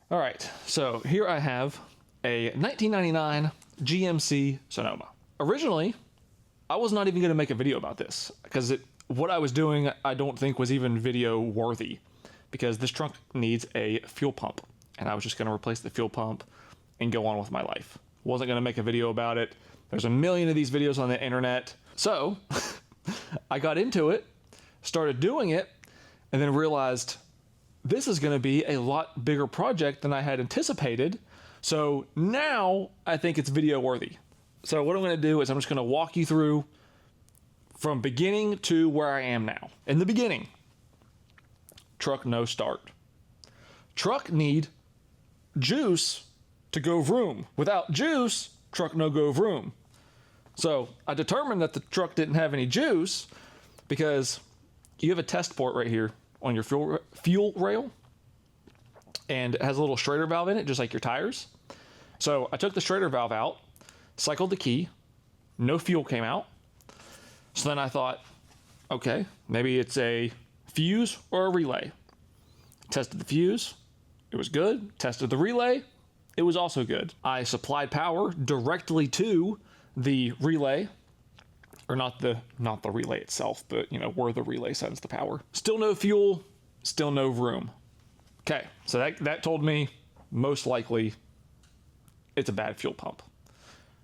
All right, so here I have a 1999 GMC Sonoma. Originally, I was not even going to make a video about this because what I was doing I don't think was even video worthy, because this truck needs a fuel pump and I was just going to replace the fuel pump and go on with my life. Wasn't going to make a video about it. There's a million of these videos on the internet. So I got into it, started doing it, and then realized this is going to be a lot bigger project than I had anticipated. So now I think it's video worthy. So what I'm going to do is I'm just going to walk you through from beginning to where I am now. In the beginning, truck no start. Truck need juice to go vroom. Without juice, truck no go vroom. So I determined that the truck didn't have any juice because you have a test port right here on your fuel rail, and it has a little Schrader valve in it, just like your tires. So I took the Schrader valve out, cycled the key, no fuel came out. So then I thought, okay, maybe it's a fuse or a relay. Tested the fuse, it was good. Tested the relay, it was also good. I supplied power directly to the relay, or not the relay itself, but you know, where the relay sends the power. Still no fuel, still no vroom. Okay, so that told me most likely it's a bad fuel pump.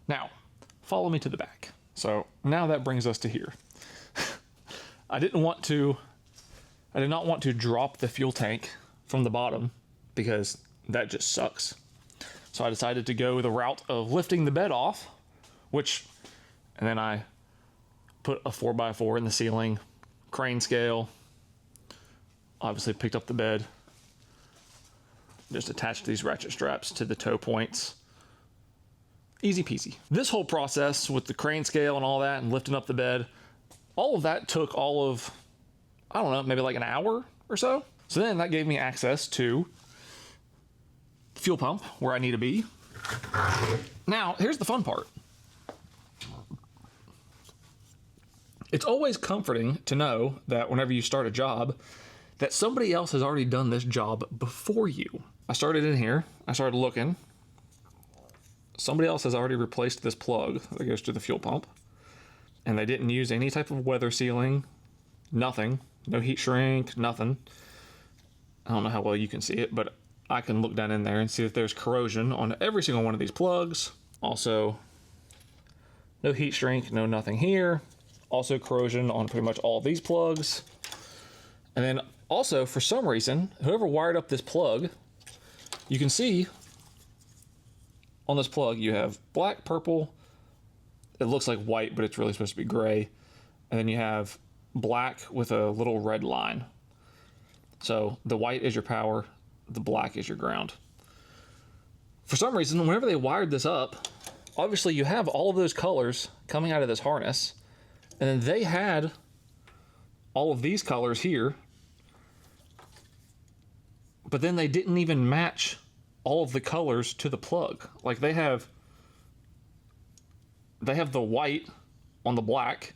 Now, follow me to the back. So now that brings us to here. I did not want to drop the fuel tank from the bottom because that just sucks. So I decided to go the route of lifting the bed off, and then I put a 4x4 in the ceiling, crane scale, obviously picked up the bed, just attached these ratchet straps to the toe points. Easy peasy. This whole process with the crane scale and all that and lifting up the bed, all of that took all of, I don't know, maybe like an hour or so. So then that gave me access to the fuel pump where I need to be. Now, here's the fun part. It's always comforting to know that whenever you start a job, that somebody else has already done this job before you. I started in here, I started looking. Somebody else has already replaced this plug that goes to the fuel pump, and they didn't use any type of weather sealing, nothing, no heat shrink, nothing. I don't know how well you can see it, but I can look down in there and see if there's corrosion on every single one of these plugs. Also, no heat shrink, no nothing here. Also corrosion on pretty much all these plugs. And then also, for some reason, whoever wired up this plug, you can see on this plug you have black, purple, it looks like white, but it's really supposed to be gray. And then you have black with a little red line. So the white is your power, the black is your ground. For some reason, whenever they wired this up, obviously you have all of those colors coming out of this harness, and then they had all of these colors here, but then they didn't even match all of the colors to the plug. Like they have the white on the black,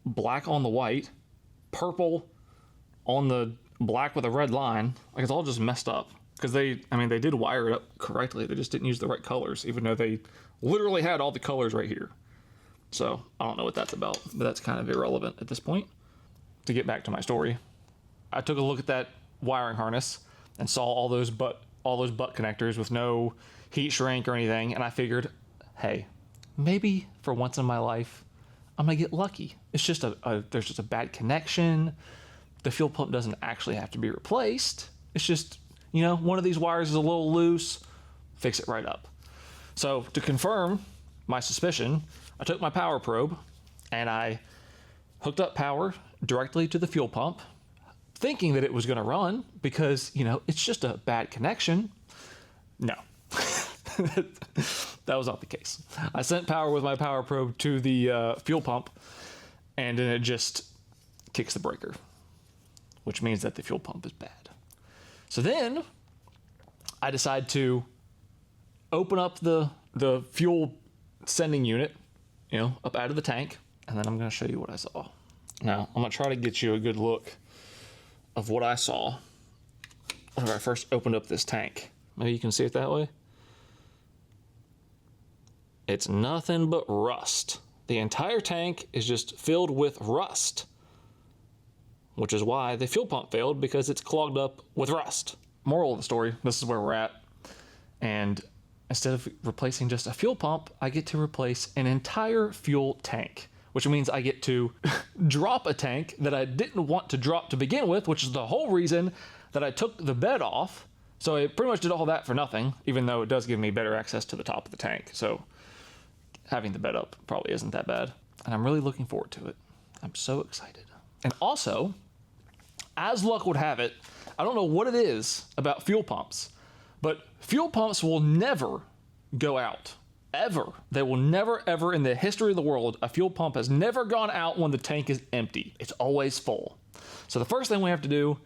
black on the white, purple on the black with a red line. Like it's all just messed up because they did wire it up correctly. They just didn't use the right colors, even though they literally had all the colors right here. So I don't know what that's about, but that's kind of irrelevant at this point. To get back to my story, I took a look at that wiring harness and saw all those butt connectors with no heat shrink or anything, and I figured, hey, maybe for once in my life, I'm gonna get lucky. It's just there's just a bad connection. The fuel pump doesn't actually have to be replaced. It's just, you know, one of these wires is a little loose, fix it right up. So to confirm my suspicion, I took my power probe and I hooked up power directly to the fuel pump, thinking that it was gonna run because, you know, it's just a bad connection. No, that was not the case. I sent power with my power probe to the fuel pump, and then it just kicks the breaker, which means that the fuel pump is bad. So then I decide to open up the fuel sending unit, you know, up out of the tank, and then I'm going to show you what I saw. Now, I'm going to try to get you a good look of what I saw whenever I first opened up this tank. Maybe you can see it that way. It's nothing but rust. The entire tank is just filled with rust, which is why the fuel pump failed, because it's clogged up with rust. Moral of the story, this is where we're at. And instead of replacing just a fuel pump, I get to replace an entire fuel tank, which means I get to drop a tank that I didn't want to drop to begin with, which is the whole reason that I took the bed off. So I pretty much did all that for nothing, even though it does give me better access to the top of the tank. So having the bed up probably isn't that bad. And I'm really looking forward to it. I'm so excited. And also, as luck would have it, I don't know what it is about fuel pumps, but fuel pumps will never go out. Ever. They will never, ever in the history of the world, a fuel pump has never gone out when the tank is empty. It's always full. So the first thing we have to do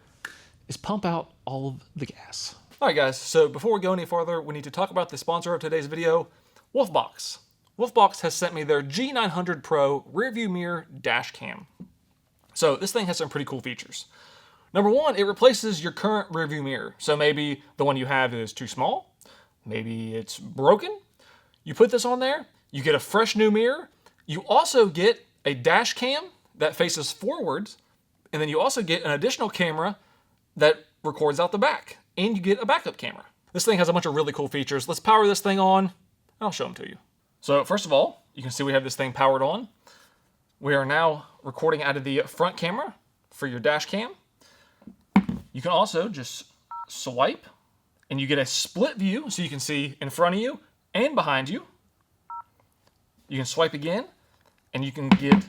is pump out all of the gas. All right, guys, so before we go any farther, we need to talk about the sponsor of today's video, Wolfbox. Wolfbox has sent me their G900 Pro rearview mirror dash cam. So this thing has some pretty cool features. Number one, it replaces your current rearview mirror. So maybe the one you have is too small, maybe it's broken. You put this on there, you get a fresh new mirror. You also get a dash cam that faces forwards, and then you also get an additional camera that records out the back, and you get a backup camera. This thing has a bunch of really cool features. Let's power this thing on, and I'll show them to you. So first of all, you can see we have this thing powered on. We are now recording out of the front camera for your dash cam. You can also just swipe, and you get a split view, so you can see in front of you and behind you. You can swipe again, and you can get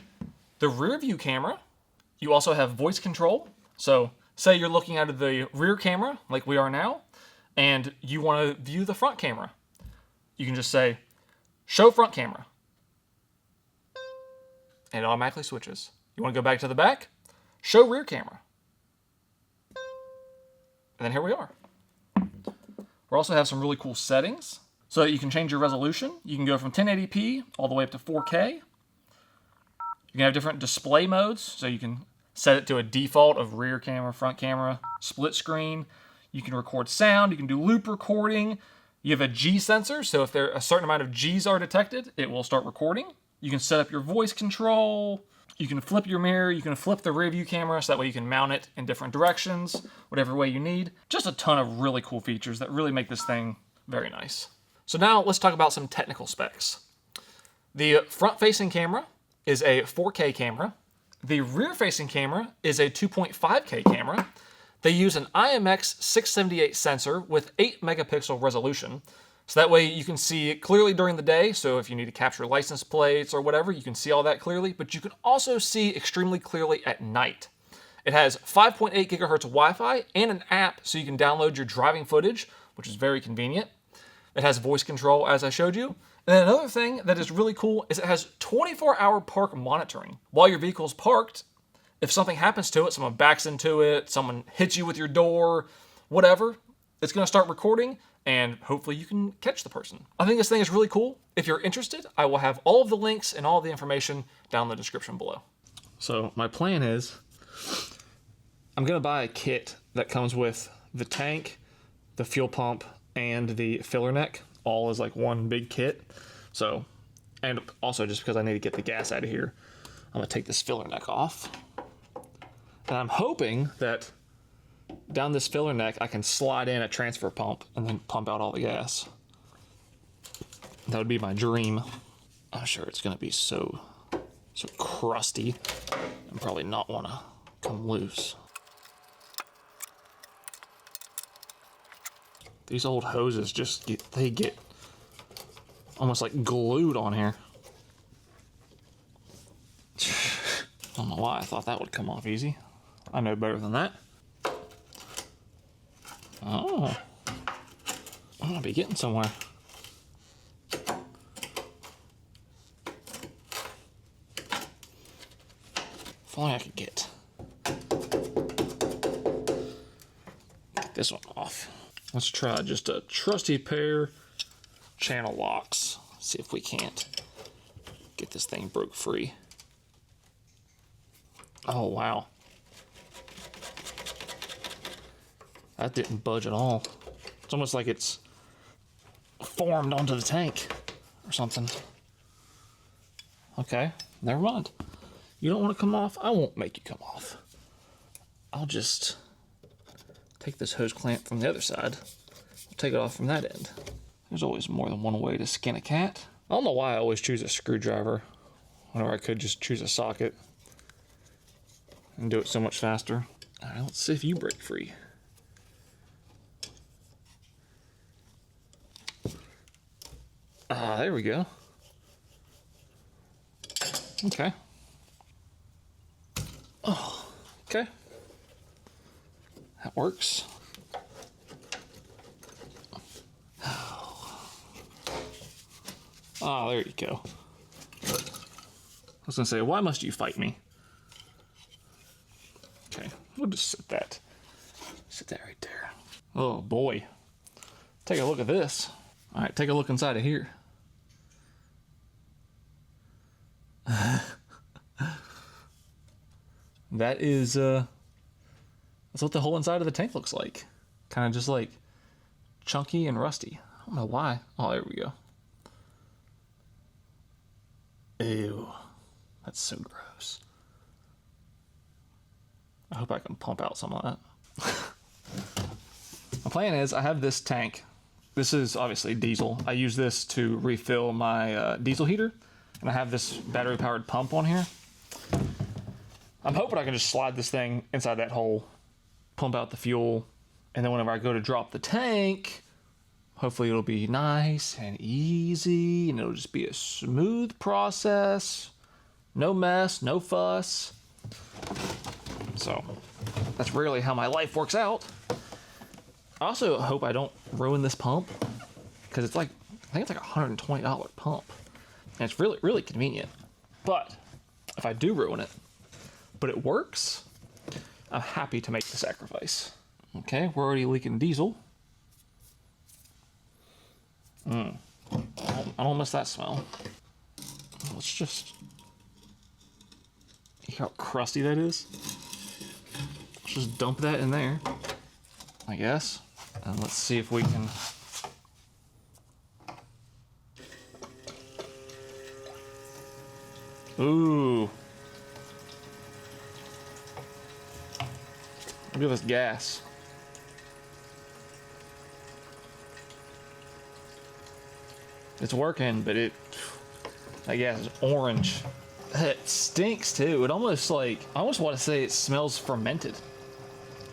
the rear view camera. You also have voice control. So say you're looking out of the rear camera, like we are now, and you want to view the front camera. You can just say, show front camera. And it automatically switches. You want to go back to the back? Show rear camera. And then here we are. We also have some really cool settings. So you can change your resolution. You can go from 1080p all the way up to 4K. You can have different display modes. So you can set it to a default of rear camera, front camera, split screen. You can record sound. You can do loop recording. You have a G sensor. So if a certain amount of Gs are detected, it will start recording. You can set up your voice control. You can flip your mirror. You can flip the rear view camera so that way you can mount it in different directions, whatever way you need. Just a ton of really cool features that really make this thing very nice. So now let's talk about some technical specs. The front-facing camera is a 4K camera. The rear-facing camera is a 2.5K camera. They use an IMX678 sensor with 8 megapixel resolution. So that way you can see it clearly during the day. So if you need to capture license plates or whatever, you can see all that clearly. But you can also see extremely clearly at night. It has 5.8 gigahertz Wi-Fi and an app so you can download your driving footage, which is very convenient. It has voice control, as I showed you. And then another thing that is really cool is it has 24-hour park monitoring. While your vehicle's parked, if something happens to it, someone backs into it, someone hits you with your door, whatever, it's going to start recording, and hopefully you can catch the person. I think this thing is really cool. If you're interested, I will have all of the links and all of the information down in the description below. So my plan is, I'm going to buy a kit that comes with the tank, the fuel pump, and the filler neck, all as like one big kit. So, and also just because I need to get the gas out of here, I'm going to take this filler neck off. And I'm hoping that down this filler neck, I can slide in a transfer pump and then pump out all the gas. That would be my dream. I'm sure it's going to be so crusty and probably not want to come loose. These old hoses just get almost like glued on here. I don't know why I thought that would come off easy. I know better than that. Oh, I'm gonna be getting somewhere. If only I could get this one off. Let's try just a trusty pair channel locks. See if we can't get this thing broke free. Oh, wow. That didn't budge at all. It's almost like it's formed onto the tank or something. Okay, never mind. You don't want to come off? I won't make you come off. I'll just take this hose clamp from the other side. I'll take it off from that end. There's always more than one way to skin a cat. I don't know why I always choose a screwdriver whenever I could just choose a socket and do it so much faster. All right, let's see if you break free. Ah, there we go. Okay. Oh, okay. That works. Ah, there you go. I was gonna say, why must you fight me? Okay, we'll just sit that right there. Oh boy. Take a look at this. All right, take a look inside of here. That is, that's what the whole inside of the tank looks like. Kind of just like chunky and rusty. I don't know why. Oh, there we go. Ew. That's so gross. I hope I can pump out some of that. My plan is I have this tank. This is obviously diesel. I use this to refill my diesel heater. And I have this battery powered pump on here. I'm hoping I can just slide this thing inside that hole, pump out the fuel, and then whenever I go to drop the tank, hopefully it'll be nice and easy, and it'll just be a smooth process. No mess, no fuss. So that's rarely how my life works out. I also hope I don't ruin this pump, because it's like, I think it's like a $120 pump. And it's really, really convenient. But if I do ruin it, but it works, I'm happy to make the sacrifice. Okay, we're already leaking diesel. I don't miss that smell. Let's just, you hear how crusty that is? Let's just dump that in there, I guess. And let's see if we can. Ooh. Look at this gas. It's working, but that gas is orange. It stinks too. It almost I almost want to say it smells fermented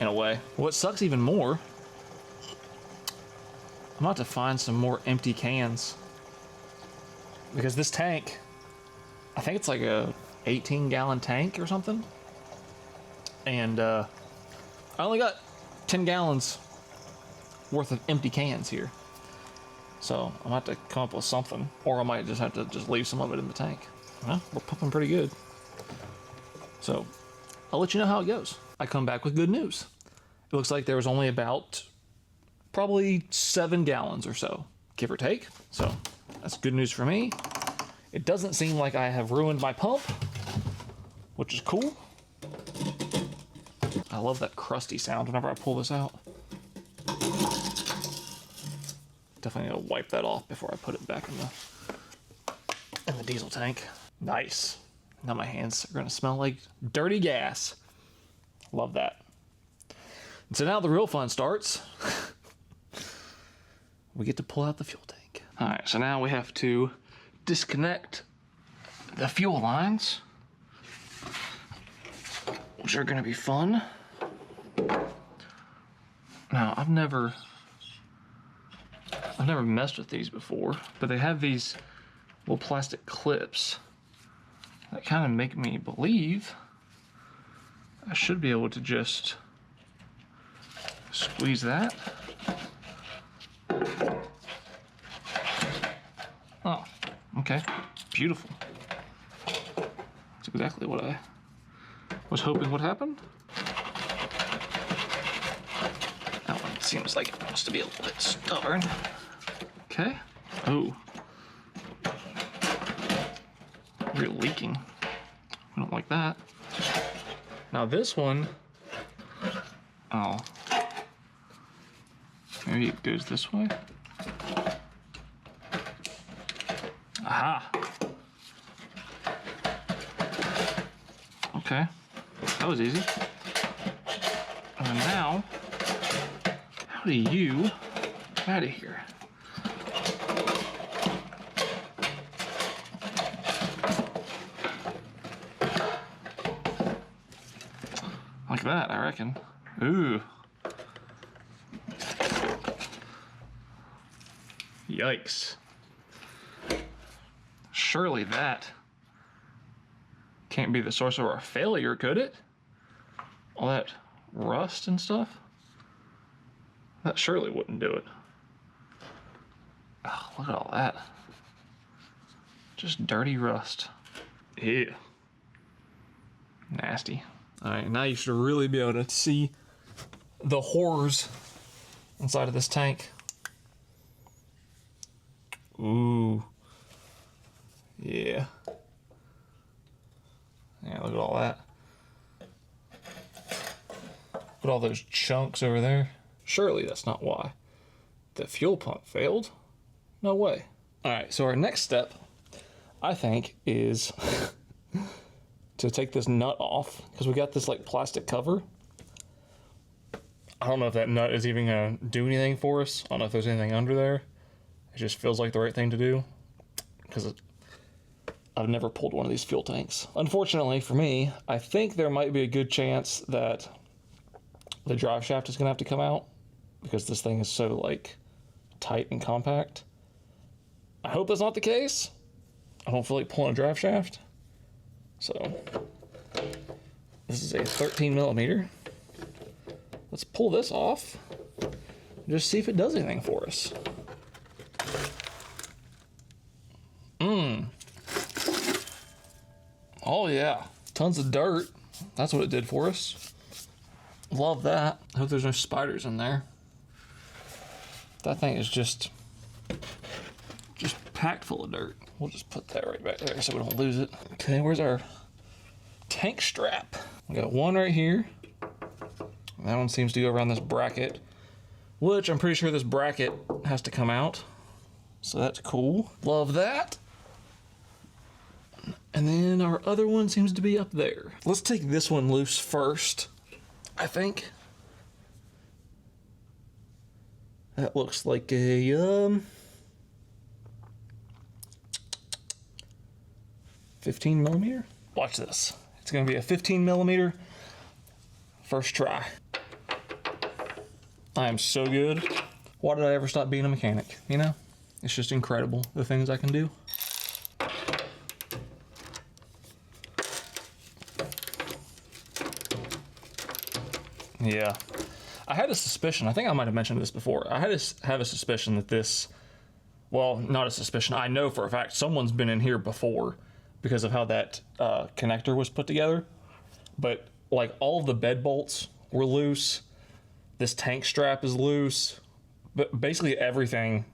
in a way. What sucks even more, I'm about to find some more empty cans, because this tank, I think it's like a 18-gallon tank or something. And I only got 10 gallons worth of empty cans here. So I'm about to come up with something, or I might just have to just leave some of it in the tank. Well, we're pumping pretty good. So I'll let you know how it goes. I come back with good news. It looks like there was only about probably 7 gallons or so, give or take. So that's good news for me. It doesn't seem like I have ruined my pump, which is cool. I love that crusty sound whenever I pull this out. Definitely need to wipe that off before I put it back in the diesel tank. Nice. Now my hands are gonna smell like dirty gas. Love that. And so now the real fun starts. We get to pull out the fuel tank. All right, so now we have to disconnect the fuel lines, which are gonna be fun. Now, I've never messed with these before, but they have these little plastic clips that kind of make me believe I should be able to just squeeze that. Oh, okay, beautiful. That's exactly what I was hoping would happen. That one seems like it wants to be a little bit stubborn. Okay. Oh. You're leaking. I don't like that. Now this one. Oh. There Maybe it goes this way. Aha! Okay, that was easy. And now, how do you get out of here? Like that, I reckon. Ooh. Yikes. Surely that can't be the source of our failure, could it? All that rust and stuff? That surely wouldn't do it. Oh, look at all that. Just dirty rust. Ew. Nasty. Alright, now you should really be able to see the horrors inside of this tank. Ooh. Yeah. Yeah, look at all that. Look at all those chunks over there. Surely that's not why the fuel pump failed. No way. Alright, so our next step, I think, is to take this nut off, because we got this like plastic cover. I don't know if that nut is even gonna do anything for us. I don't know if there's anything under there. It just feels like the right thing to do, because I've never pulled one of these fuel tanks. Unfortunately for me, I think there might be a good chance that the drive shaft is gonna have to come out, because this thing is so like tight and compact. I hope that's not the case. I don't feel like pulling a drive shaft. So this is a 13 millimeter. Let's pull this off and just see if it does anything for us. Oh yeah, tons of dirt. That's what it did for us. Love that. I hope there's no spiders in there. That thing is just packed full of dirt. We'll just put that right back there so we don't lose it. Okay, where's our tank strap? We got one right here. That one seems to go around this bracket, which I'm pretty sure this bracket has to come out. So that's cool. Love that. And then our other one seems to be up there. Let's take this one loose first, I think. That looks like a 15 millimeter. Watch this. It's gonna be a 15 millimeter first try. I am so good. Why did I ever stop being a mechanic? You know, it's just incredible the things I can do. Yeah, I had a suspicion. I think I might have mentioned this before. I had to have a suspicion that this, well, not a suspicion. I know for a fact someone's been in here before because of how that connector was put together. But like all of the bed bolts were loose. This tank strap is loose. But basically everything,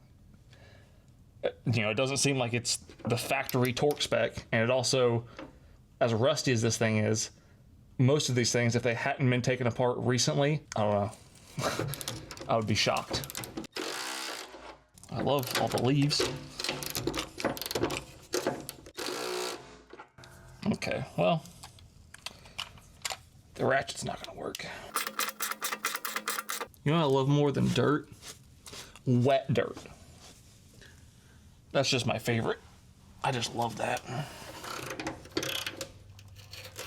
you know, it doesn't seem like it's the factory torque spec. And it also, as rusty as this thing is, most of these things, if they hadn't been taken apart recently, I don't know, I would be shocked. I love all the leaves. Okay, well, the ratchet's not gonna work. You know what I love more than dirt? Wet dirt. That's just my favorite. I just love that.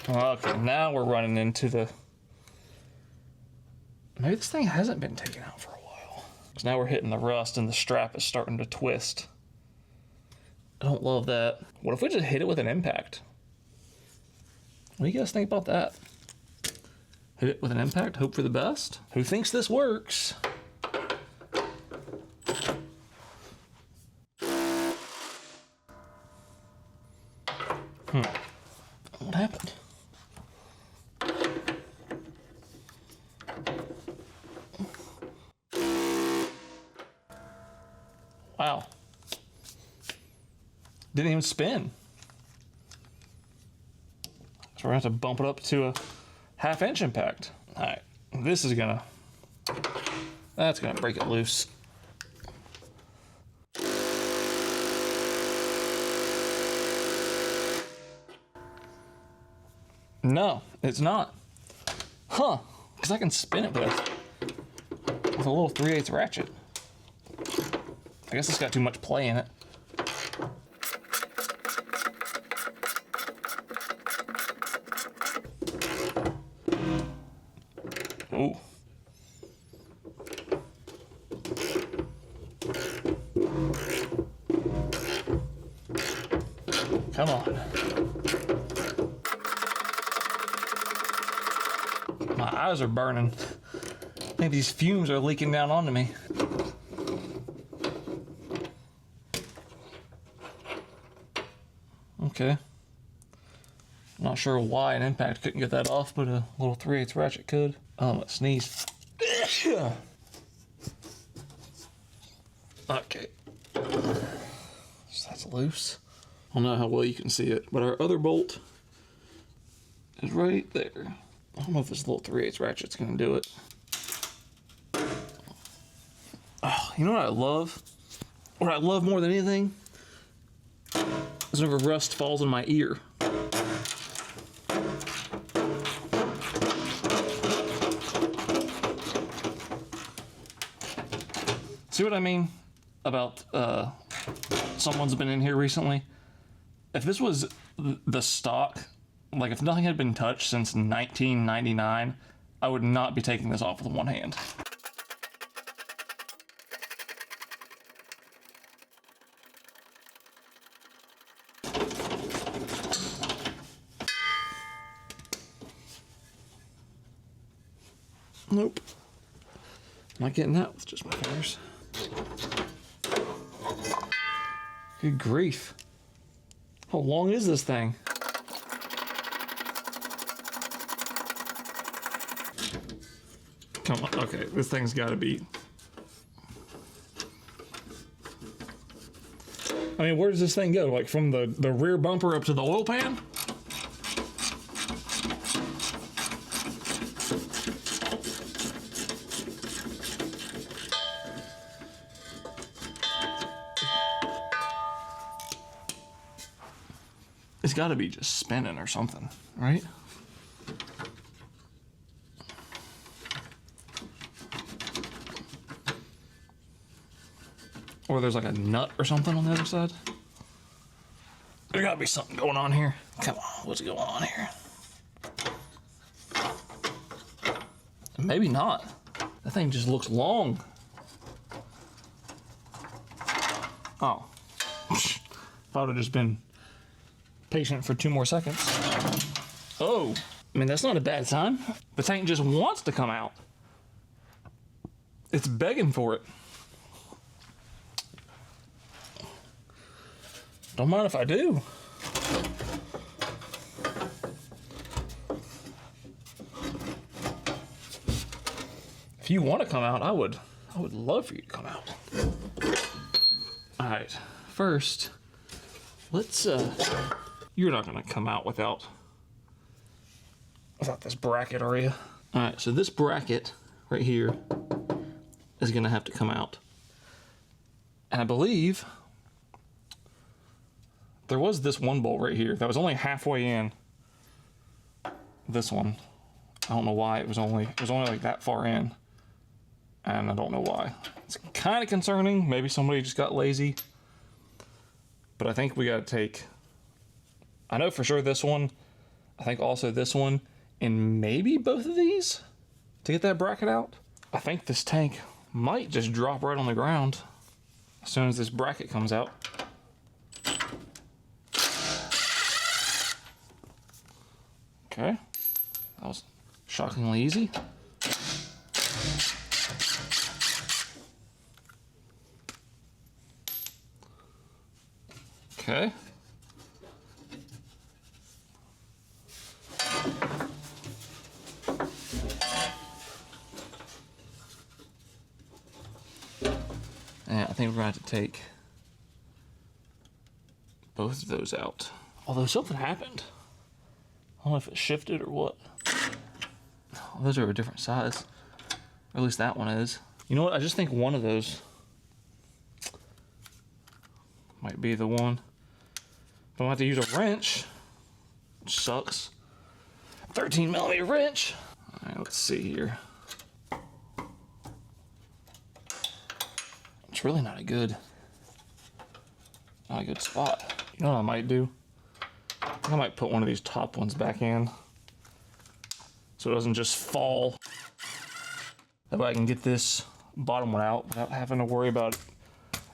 Okay, now we're running into the... Maybe this thing hasn't been taken out for a while. Because now we're hitting the rust and the strap is starting to twist. I don't love that. What if we just hit it with an impact? What do you guys think about that? Hit it with an impact, hope for the best? Who thinks this works? What happened? Wow. Didn't even spin. So we're gonna have to bump it up to a 1/2 inch impact. All right, this is gonna That's gonna break it loose. No, it's not. Huh, because I can spin it with a little 3/8 ratchet. I guess it's got too much play in it. Ooh. Come on. My eyes are burning. I think these fumes are leaking down onto me. Okay. Not sure why an impact couldn't get that off, but a little 3/8 ratchet could. Oh, I'm gonna sneeze. Okay. So that's loose. I don't know how well you can see it, but our other bolt is right there. I don't know if this little 3/8 ratchet's gonna do it. Oh, you know what I love? What I love more than anything is whenever rust falls in my ear. See what I mean about someone's been in here recently? If this was the stock, like if nothing had been touched since 1999, I would not be taking this off with one hand. Nope. Not getting that with just my fingers. Good grief. How long is this thing? Come on, okay, this thing's gotta be... I mean, where does this thing go? Like from the rear bumper up to the oil pan? It's got to be just spinning or something, right? Or there's like a nut or something on the other side. There got to be something going on here. Come on, what's going on here? Maybe not. That thing just looks long. Oh. If I would have just been patient for 2 more seconds. Oh, I mean, that's not a bad sign. The tank just wants to come out. It's begging for it. Don't mind if I do. If you want to come out, I would love for you to come out. All right, first, let's, you're not gonna come out without this bracket, are you? All right, so this bracket right here is gonna have to come out. And I believe there was this one bolt right here that was only halfway in. This one, I don't know why it was only like that far in. And I don't know why. It's kind of concerning. Maybe somebody just got lazy. But I think we gotta take, I know for sure this one, I think also this one, and maybe both of these to get that bracket out. I think this tank might just drop right on the ground as soon as this bracket comes out. Okay, that was shockingly easy. Okay. And I think we're going to have to take both of those out. Although something happened. I don't know if it shifted or what. Oh, those are a different size. Or at least that one is. You know what? I just think one of those might be the one. But I'll have to use a wrench, which sucks. 13mm wrench. All right, let's see here. It's really not a good spot. You know what I might do? I might put one of these top ones back in so it doesn't just fall. That way I can get this bottom one out without having to worry about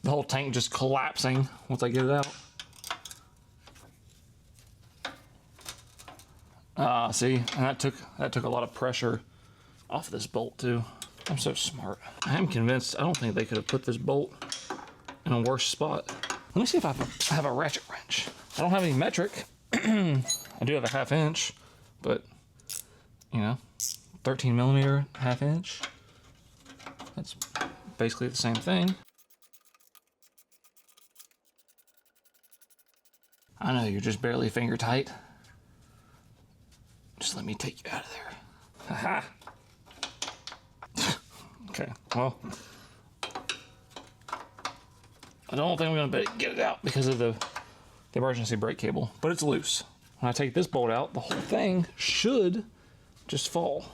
the whole tank just collapsing once I get it out. See, and that took a lot of pressure off this bolt too. I'm so smart. I am convinced, I don't think they could have put this bolt in a worse spot. Let me see if I have a ratchet wrench. I don't have any metric. I do have a 1/2 inch, but you know, 13mm 1/2 inch. That's basically the same thing. I know you're just barely finger tight. Just let me take you out of there. Haha. Okay, well, I don't think I'm gonna be able to get it out because of the emergency brake cable, but it's loose. When I take this bolt out, the whole thing should just fall.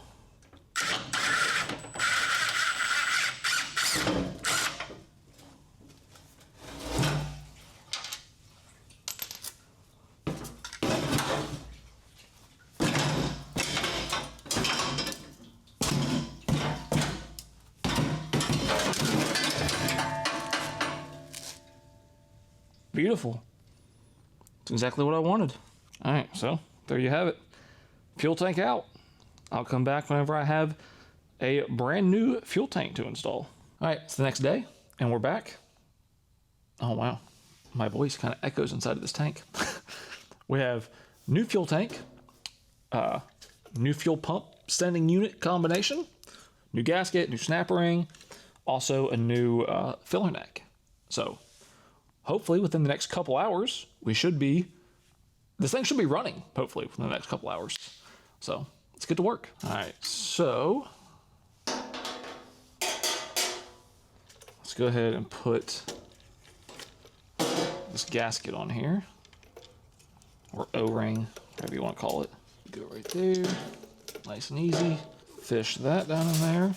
Beautiful. It's exactly what I wanted. All right, so there you have it. Fuel tank out. I'll come back whenever I have a brand new fuel tank to install. All right, it's the next day and we're back. Oh, wow. My voice kind of echoes inside of this tank. We have new fuel tank, new fuel pump sending unit combination, new gasket, new snap ring, also a new filler neck. So hopefully within the next couple hours, this thing should be running, hopefully within the next couple hours. So let's get to work. All right, so let's go ahead and put this gasket on here, or O-ring, whatever you want to call it. Go right there, nice and easy. Fish that down in there.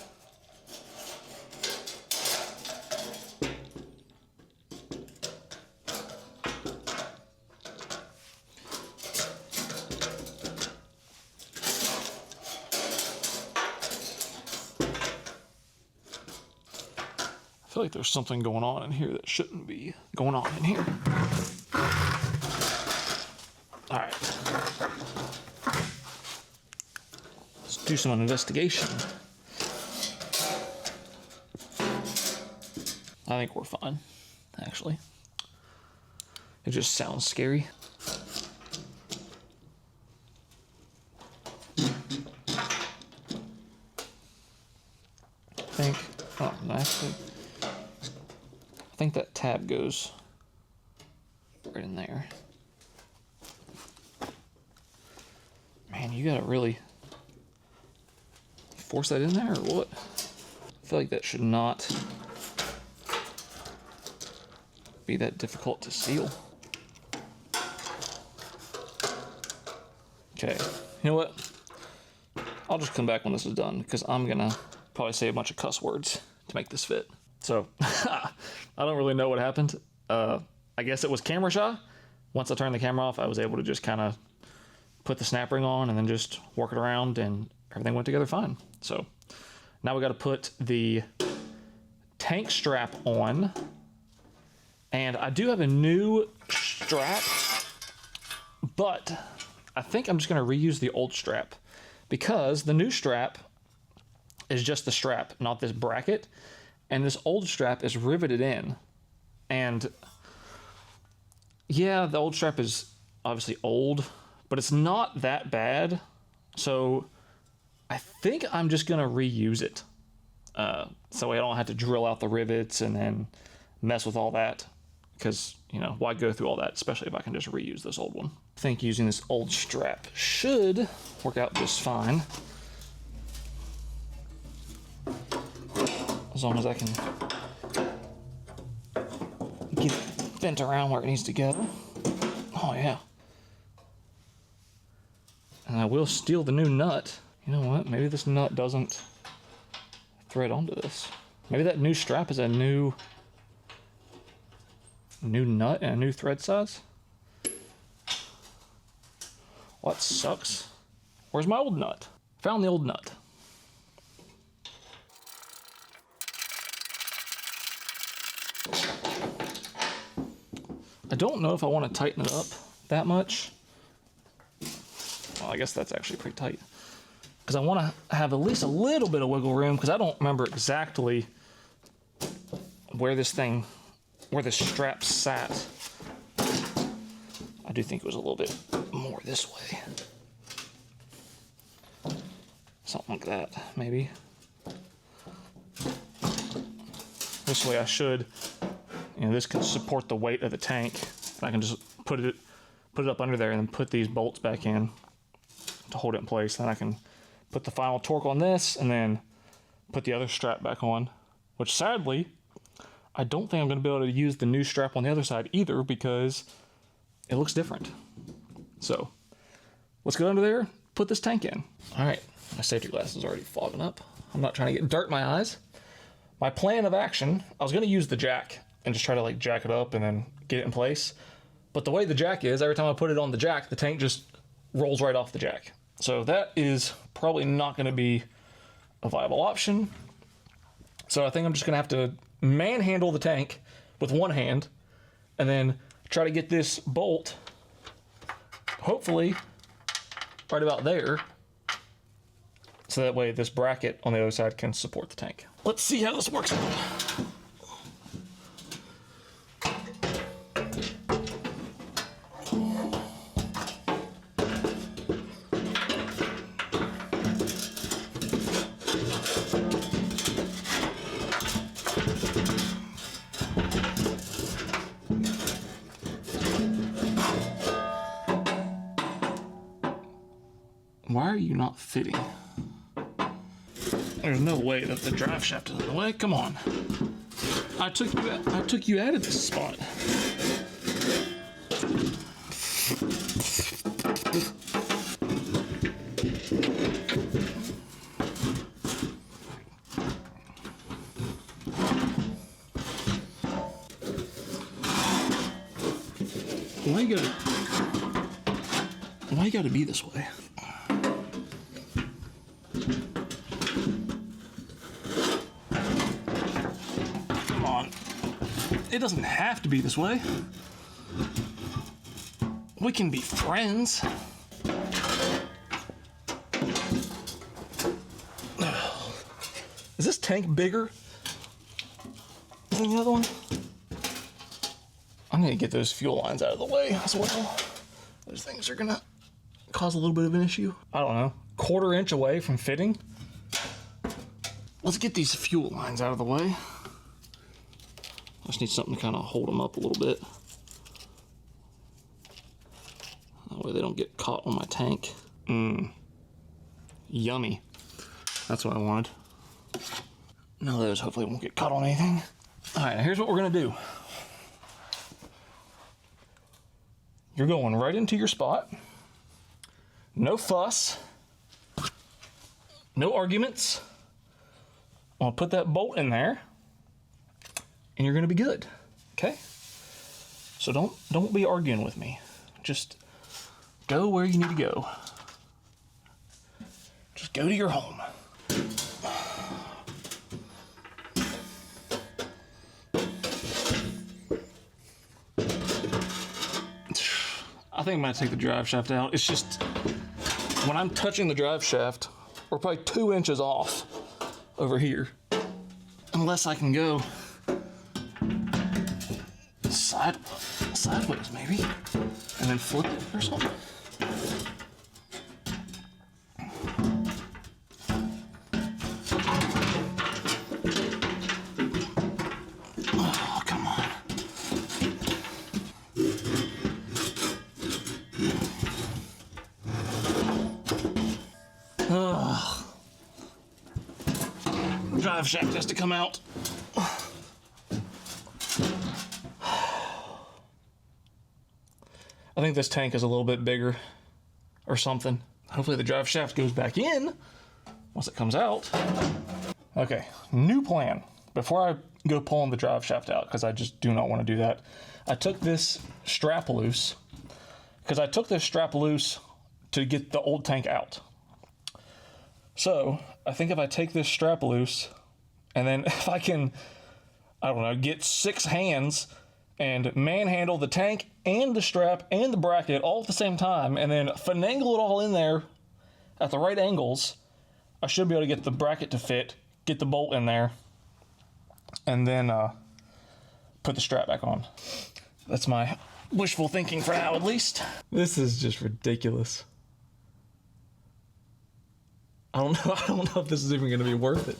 I feel like there's something going on in here that shouldn't be going on in here. All right. Let's do some investigation. I think we're fine, actually. It just sounds scary. I think that tab goes right in there. Man, you gotta really force that in there or what? I feel like that should not be that difficult to seal. Okay, you know what? I'll just come back when this is done because I'm gonna probably say a bunch of cuss words to make this fit. So, I don't really know what happened. I guess it was camera shy. Once I turned the camera off, I was able to just kind of put the snap ring on and then just work it around and everything went together fine. So, now we got to put the tank strap on. And I do have a new strap, but I think I'm just going to reuse the old strap because the new strap is just the strap, not this bracket. And this old strap is riveted in. And yeah, the old strap is obviously old, but it's not that bad. So I think I'm just gonna reuse it. So I don't have to drill out the rivets and then mess with all that. Because, you know, why go through all that, especially if I can just reuse this old one. I think using this old strap should work out just fine. As as long as I can get it bent around where it needs to go. Oh yeah. And I will steal the new nut. You know what? Maybe this nut doesn't thread onto this. Maybe that new strap is a new nut and a new thread size. Well, that sucks. Where's my old nut? Found the old nut. I don't know if I want to tighten it up that much. Well, I guess that's actually pretty tight. Because I want to have at least a little bit of wiggle room, because I don't remember exactly where this strap sat. I do think it was a little bit more this way. Something like that, maybe. This way I should, this can support the weight of the tank. I can just put it up under there and then put these bolts back in to hold it in place. Then I can put the final torque on this and then put the other strap back on, which sadly, I don't think I'm going to be able to use the new strap on the other side either, because it looks different. So let's go under there, put this tank in. All right, my safety glass is already fogging up. I'm not trying to get dirt in my eyes. My plan of action, I was going to use the jack and just try to like jack it up and then get it in place. But the way the jack is, every time I put it on the jack, the tank just rolls right off the jack. So that is probably not going to be a viable option. So I think I'm just going to have to manhandle the tank with one hand and then try to get this bolt, hopefully, right about there. So that way this bracket on the other side can support the tank. Let's see how this works out. Why are you not fitting? There's no way that the drive shaft is in the way. Come on. I took you out of this spot. Why you gotta be this way? It doesn't have to be this way. We can be friends. Is this tank bigger than the other one? I'm gonna get those fuel lines out of the way as well. Those things are gonna cause a little bit of an issue. I don't know, 1/4 inch away from fitting. Let's get these fuel lines out of the way. I just need something to kind of hold them up a little bit. That way they don't get caught on my tank. Yummy. That's what I wanted. Now those hopefully won't get caught on anything. All right, now here's what we're gonna do. You're going right into your spot. No fuss. No arguments. I'm gonna put that bolt in there. And you're gonna be good, okay? So don't be arguing with me. Just go where you need to go. Just go to your home. I think I'm gonna take the drive shaft out. It's just, when I'm touching the drive shaft, we're probably 2 inches off over here. Unless I can go sideways maybe, and then flip it or something. Oh, come on. Drive shaft has to come out. I think this tank is a little bit bigger or something. Hopefully the drive shaft goes back in once it comes out. Okay, new plan. Before I go pulling the drive shaft out, because I just do not want to do that, I took this strap loose, because I took this strap loose to get the old tank out. So I think if I take this strap loose, and then if I can, I don't know, get 6 hands and manhandle the tank and the strap and the bracket all at the same time, and then finagle it all in there at the right angles, I should be able to get the bracket to fit, get the bolt in there, and then put the strap back on. That's my wishful thinking for now, at least. This is just ridiculous. I don't know if this is even going to be worth it.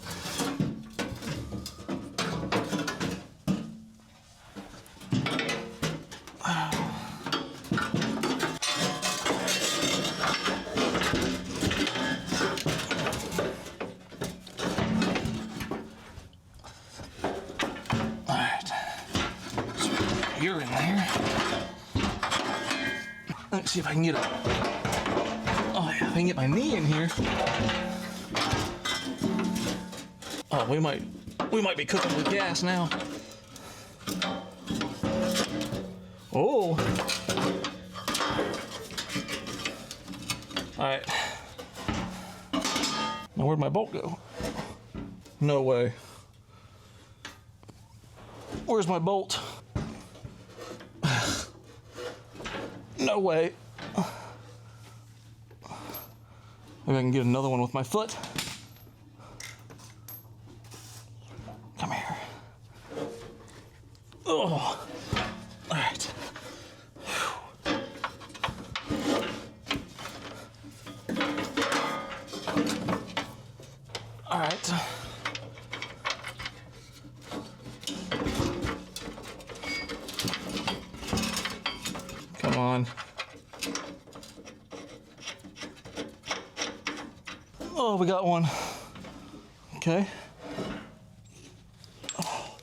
You're in there. Let's see if I can get it. Oh yeah, if I can get my knee in here. Oh, we might be cooking with gas now. Oh. All right. Now where'd my bolt go? No way. Where's my bolt? No way. Maybe I can get another one with my foot. Come here. Oh. All right. All right. Come on. Oh, we got one. Okay. Oh.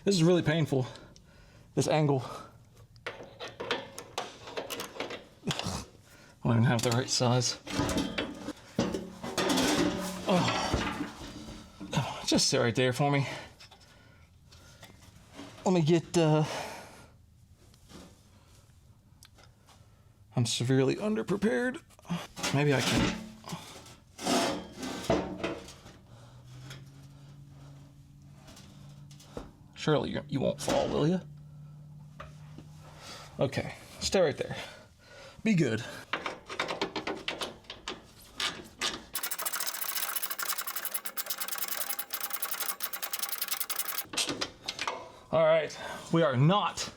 This is really painful. This angle. I don't even have the right size. Oh. Come on, just sit right there for me. Let me get, I'm severely underprepared. Maybe I can. Surely you won't fall, will you? Okay, stay right there. Be good. All right, we are not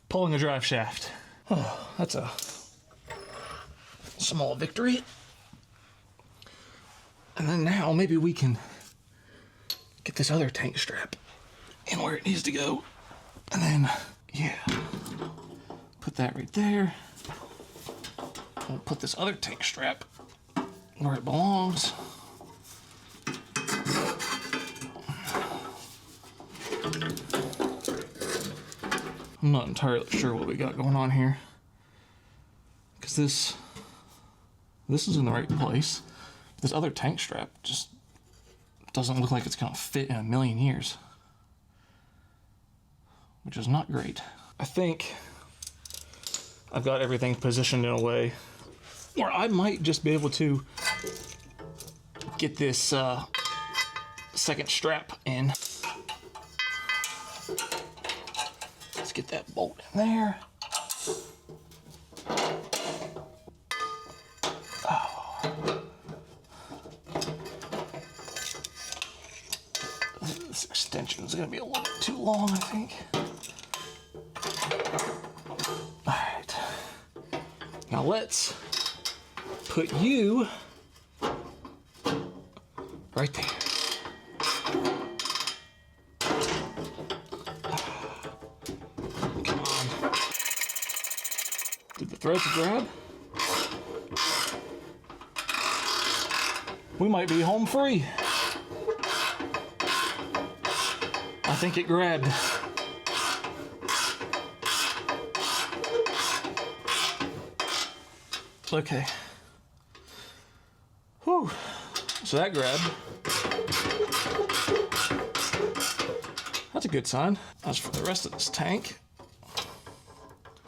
pulling a drive shaft. Oh, that's a small victory. And then now maybe we can get this other tank strap in where it needs to go. And then, yeah, put that right there. We'll put this other tank strap where it belongs. I'm not entirely sure what we got going on here, because this is in the right place. This other tank strap just doesn't look like it's gonna fit in a million years, which is not great. I think I've got everything positioned in a way where I might just be able to get this second strap in. Let's get that bolt in there. Oh. This extension is going to be a little bit too long, I think. All right. Now let's put you right there. Threads grab. We might be home free. I think it grabbed. Okay. Whew. So that grabbed. That's a good sign. As for the rest of this tank,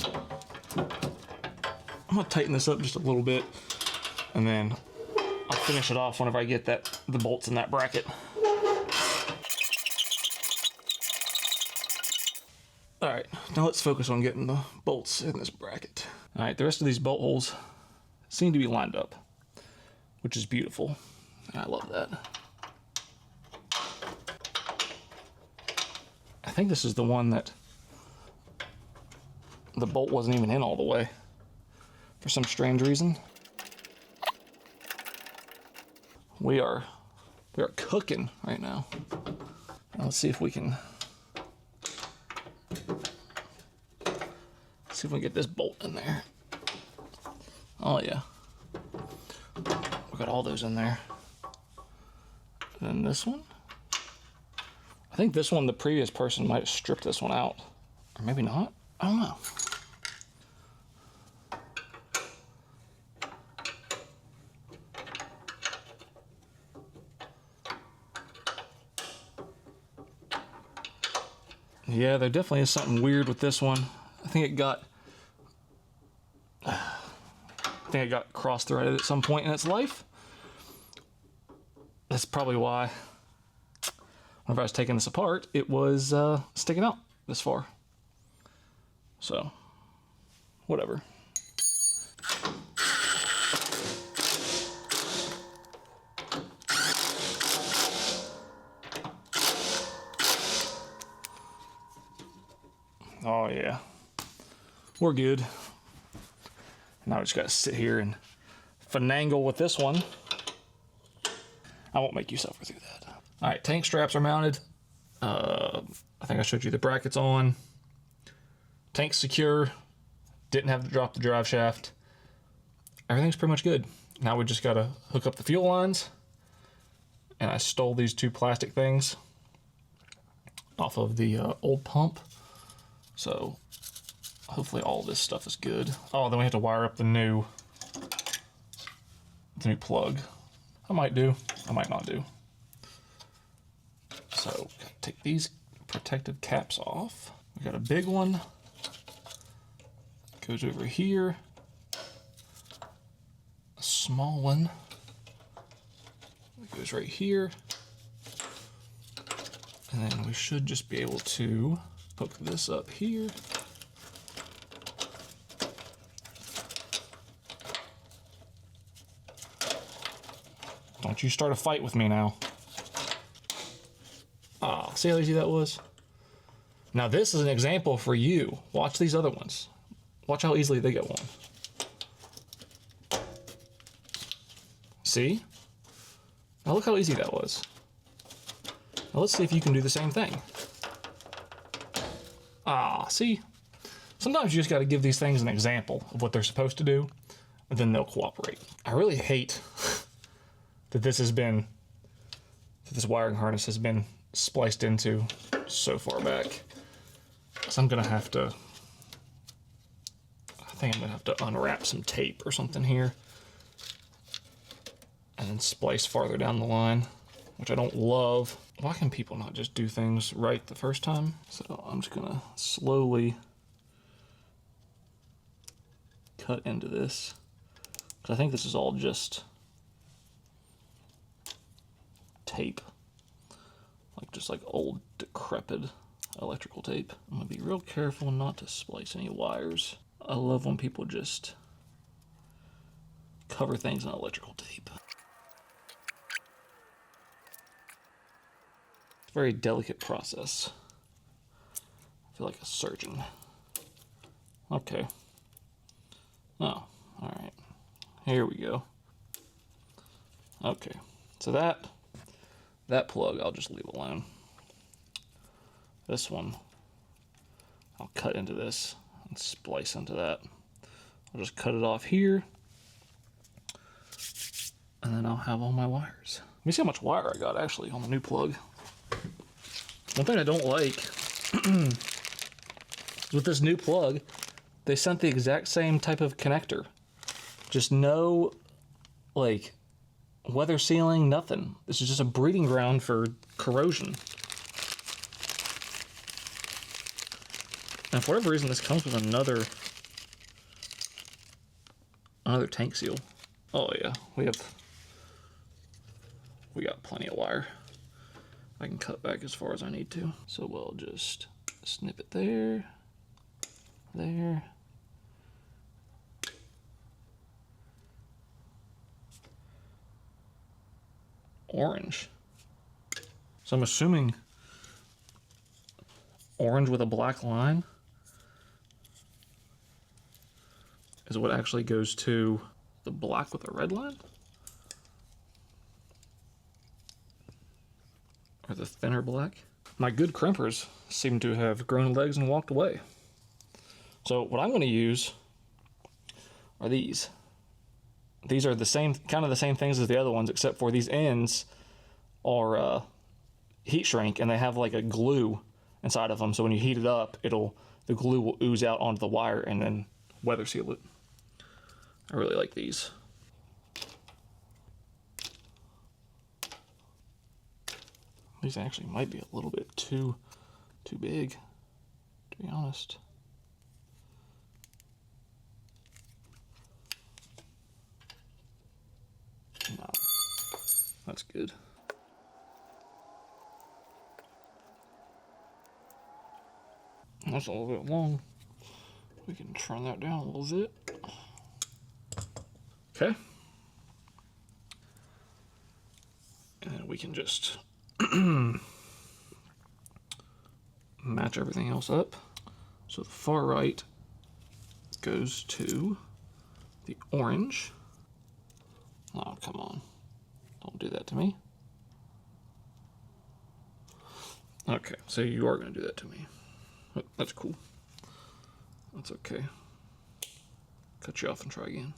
I'm gonna tighten this up just a little bit, and then I'll finish it off whenever I get the bolts in that bracket. All right, now let's focus on getting the bolts in this bracket. All right, the rest of these bolt holes seem to be lined up, which is beautiful. I love that. I think this is the one that the bolt wasn't even in all the way for some strange reason. We are cooking right now. Now let's see if we can get this bolt in there. Oh yeah. We got all those in there. And then this one. I think this one, the previous person might have stripped this one out. Or maybe not. I don't know. Yeah, there definitely is something weird with this one. I think it got cross-threaded at some point in its life. That's probably why whenever I was taking this apart, it was sticking out this far. So, whatever. Oh yeah, we're good. Now I just gotta sit here and finagle with this one. I won't make you suffer through that. All right, tank straps are mounted. I think I showed you the brackets on. Tank's secure. Didn't have to drop the drive shaft. Everything's pretty much good. Now we just gotta hook up the fuel lines. And I stole these two plastic things off of the old pump. So hopefully all this stuff is good. Oh, then we have to wire up the new plug. I might do, I might not do. So take these protective caps off. We got a big one. Goes over here. A small one. It goes right here. And then we should just be able to hook this up here. Don't you start a fight with me now. Ah, see how easy that was? Now this is an example for you. Watch these other ones. Watch how easily they get one. See? Now look how easy that was. Now let's see if you can do the same thing. Ah, see? Sometimes you just got to give these things an example of what they're supposed to do, and then they'll cooperate. I really hate that this wiring harness has been spliced into so far back. So I'm gonna have to, I think I'm gonna have to unwrap some tape or something here and then splice farther down the line, which I don't love. Why can people not just do things right the first time? So I'm just gonna slowly cut into this, because I think this is all just tape, just like old decrepit electrical tape. I'm gonna be real careful not to splice any wires. I love when people just cover things in electrical tape. It's a very delicate process. I feel like a surgeon. Okay. Oh, all right. Here we go. Okay, so that plug I'll just leave alone. This one I'll cut into this and splice into that. I'll just cut it off here, and then I'll have all my wires. Let me see how much wire I got actually on the new plug. One thing I don't like is with this new plug, they sent the exact same type of connector Just no, like, weather sealing, nothing. This is just a breeding ground for corrosion. And for whatever reason, this comes with another tank seal. Oh yeah, we got plenty of wire. I can cut back as far as I need to. So we'll just snip it there, there. Orange. So I'm assuming orange with a black line is what actually goes to the black with a red line? Or the thinner black? My good crimpers seem to have grown legs and walked away. So what I'm going to use are these. These are the same, kind of the same things as the other ones, except for these ends are heat shrink, and they have like a glue inside of them. So when you heat it up, the glue will ooze out onto the wire and then weather seal it. I really like these. These actually might be a little bit too big, to be honest. No, that's good. That's a little bit long. We can trim that down a little bit. Okay. And then we can just match everything else up. So the far right goes to the orange. Oh, come on. Don't do that to me. Okay, so you are going to do that to me. That's cool. That's okay. Cut you off and try again.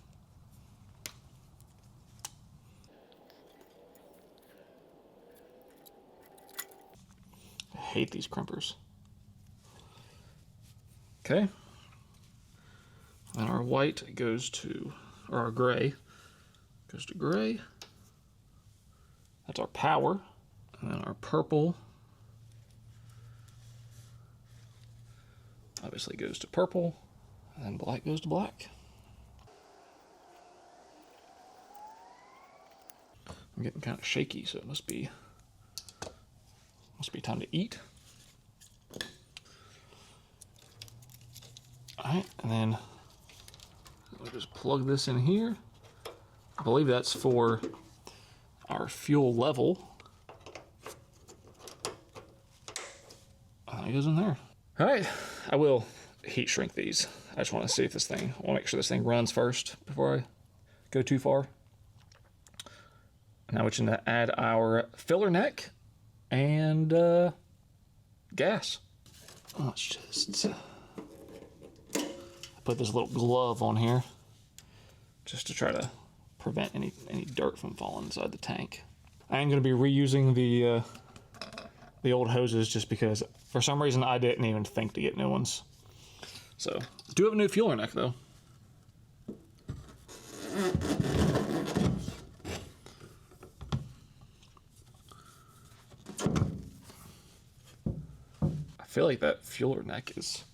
I hate these crimpers. Okay. And our white goes to, or our gray goes to gray. That's our power. And then our purple obviously goes to purple, and then black goes to black. I'm getting kind of shaky, so it must be time to eat. Alright, and then we'll just plug this in here. I believe that's for our fuel level. It goes in there. Alright, I will heat shrink these. I just want to see if I want to make sure this thing runs first before I go too far. Now we're going to add our filler neck and gas. Let's just put this little glove on here just to try to prevent any dirt from falling inside the tank. I am going to be reusing the old hoses just because for some reason I didn't even think to get new ones. So, do have a new fueler neck though. I feel like that fueler neck is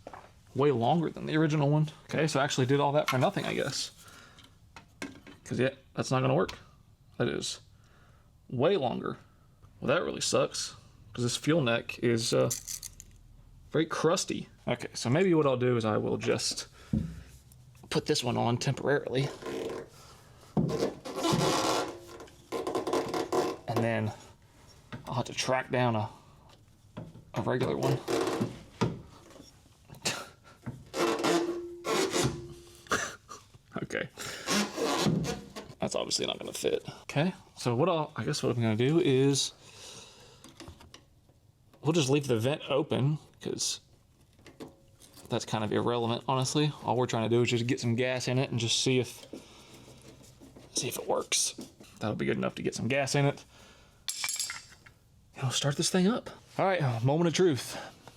way longer than the original one. Okay, so I actually did all that for nothing, I guess. Because, yeah, that's not going to work. That is way longer. Well, that really sucks. Because this fuel neck is very crusty. Okay, so maybe what I'll do is I will just put this one on temporarily. And then I'll have to track down a regular one. Okay. That's obviously not going to fit. Okay, so I guess what I'm going to do is we'll just leave the vent open because that's kind of irrelevant, honestly. All we're trying to do is just get some gas in it and just see if it works. That'll be good enough to get some gas in it. And we'll start this thing up. All right, moment of truth.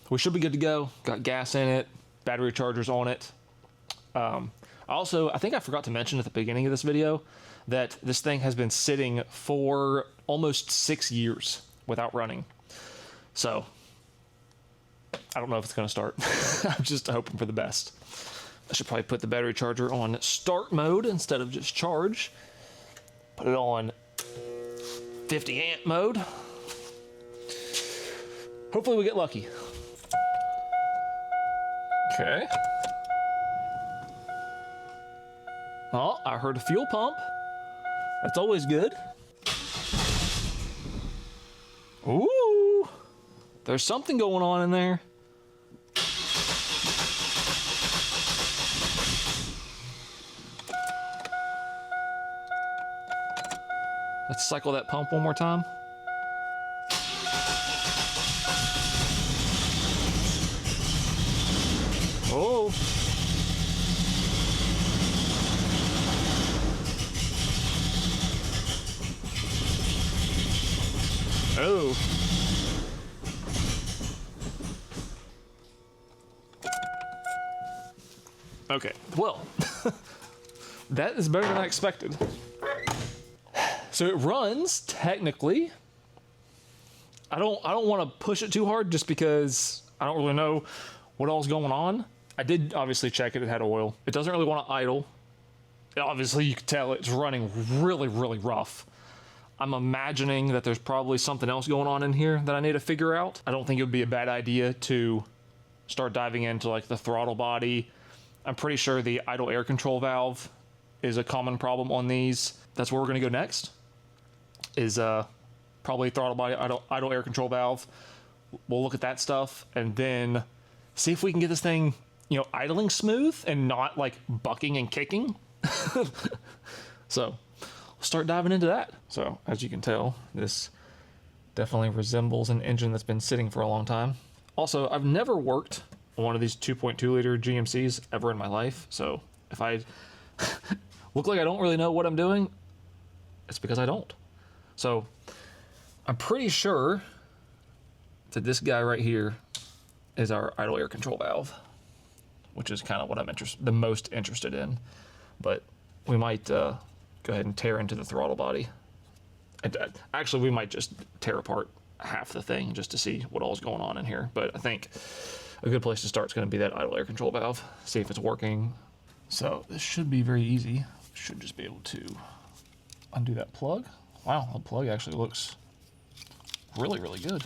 We should be good to go. Got gas in it, battery chargers on it. Also, I think I forgot to mention at the beginning of this video that this thing has been sitting for almost 6 years without running. So, I don't know if it's going to start. I'm just hoping for the best. I should probably put the battery charger on start mode instead of just charge. Put it on 50 amp mode. Hopefully we get lucky. Okay. Oh, I heard a fuel pump. That's always good. Ooh, there's something going on in there. Let's cycle that pump one more time. Oh. Oh. Okay, well, that is better than I expected. So it runs, technically. I don't want to push it too hard just because I don't really know what all's going on. I did obviously check it, it had oil. It doesn't really want to idle. Obviously you can tell it's running really, really rough. I'm imagining that there's probably something else going on in here that I need to figure out. I don't think it would be a bad idea to start diving into like the throttle body. I'm pretty sure the idle air control valve is a common problem on these. That's where we're going to go next, is probably throttle body, idle air control valve. We'll look at that stuff and then see if we can get this thing, you know, idling smooth and not like bucking and kicking. So we'll start diving into that. So as you can tell, this definitely resembles an engine that's been sitting for a long time. Also, I've never worked on one of these 2.2 liter GMCs ever in my life. So if I look like I don't really know what I'm doing, it's because I don't. So I'm pretty sure that this guy right here is our idle air control valve, which is kind of what I'm the most interested in. But we might go ahead and tear into the throttle body. And, actually, we might just tear apart half the thing just to see what all's going on in here. But I think a good place to start is going to be that idle air control valve, see if it's working. So this should be very easy. Should just be able to undo that plug. Wow, the plug actually looks really, really good.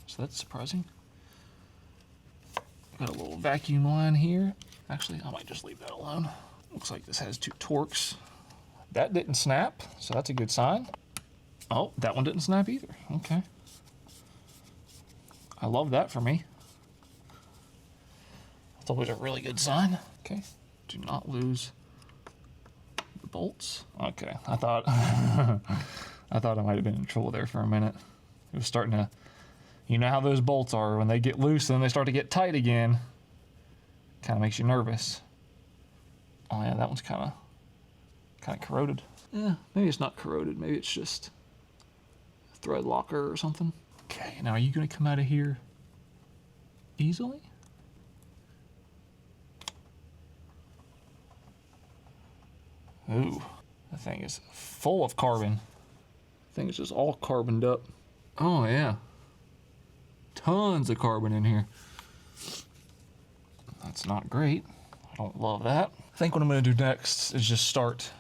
So that's surprising. Got a little vacuum line here. Actually, I might just leave that alone. Looks like this has 2 Torx. That didn't snap, so that's a good sign. Oh, that one didn't snap either. Okay. I love that for me. That's always a really good sign. Okay, do not lose the bolts. Okay, I thought I might have been in trouble there for a minute. It was starting to, you know how those bolts are, when they get loose and then they start to get tight again. Kind of makes you nervous. Oh yeah, that one's kind of corroded. Yeah, maybe it's not corroded. Maybe it's just a thread locker or something. Okay, now are you going to come out of here easily? Ooh, that thing is full of carbon. The thing is just all carboned up. Oh yeah, tons of carbon in here. That's not great. I don't love that. I think what I'm going to do next is just start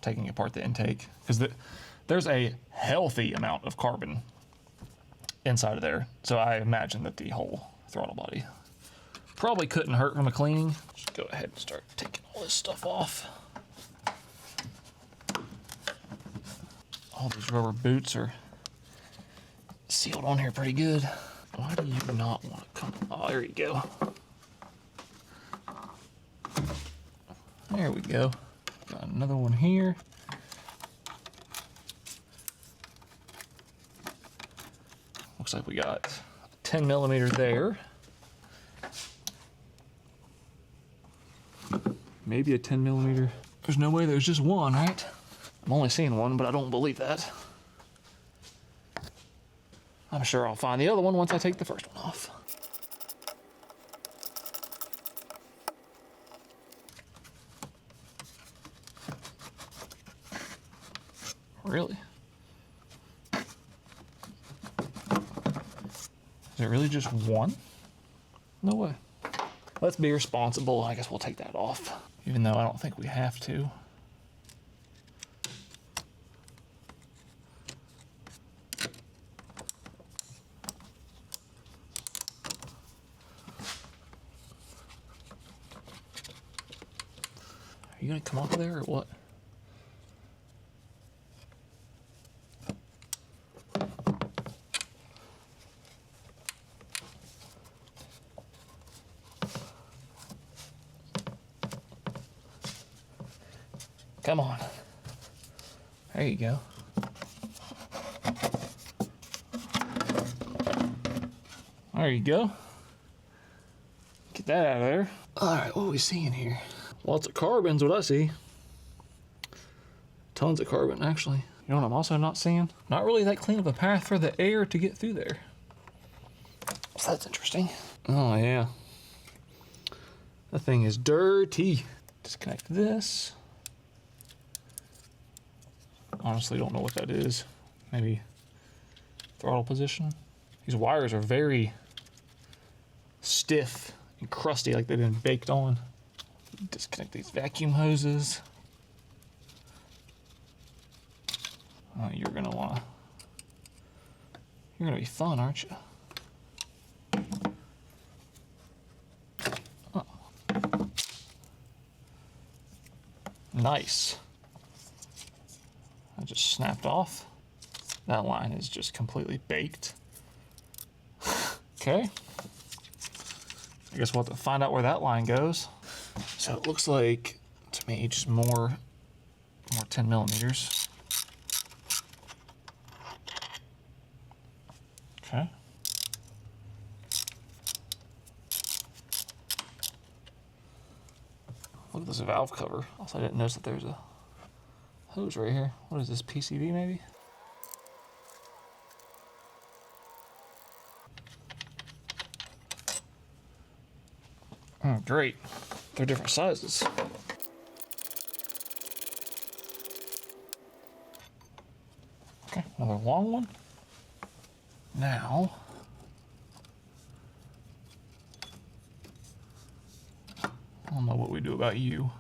taking apart the intake, because there's a healthy amount of carbon inside of there. So I imagine that the whole throttle body probably couldn't hurt from a cleaning. Just go ahead and start taking all this stuff off. All these rubber boots are sealed on here pretty good. Why do you not want to come? Oh, there you go. There we go. Got another one here. Looks like we got 10 millimeter there. Maybe a 10 millimeter. There's no way there's just one, right? I'm only seeing one, but I don't believe that. I'm sure I'll find the other one once I take the first one off. Really? Is it really just one? No way. Let's be responsible. I guess we'll take that off, even though I don't think we have to. Are you gonna come up there or what? Come on. There you go. There you go. Get that out of there. Alright, what are we seeing here? Lots of carbon's what I see. Tons of carbon, actually. You know what I'm also not seeing? Not really that clean of a path for the air to get through there. So that's interesting. Oh, yeah. That thing is dirty. Disconnect this. Honestly, don't know what that is. Maybe throttle position. These wires are very stiff and crusty, like they've been baked on. Disconnect these vacuum hoses. Oh, you're gonna be fun, aren't you? Oh. Nice. I just snapped off. That line is just completely baked. Okay. I guess we'll have to find out where that line goes. So it looks like, to me, just more 10 millimeters. Okay. Look at this valve cover. Also, I didn't notice that there's a hose right here. What is this, PCV maybe? Oh, great. They're different sizes. Okay, another long one. Now, I don't know what we do about you.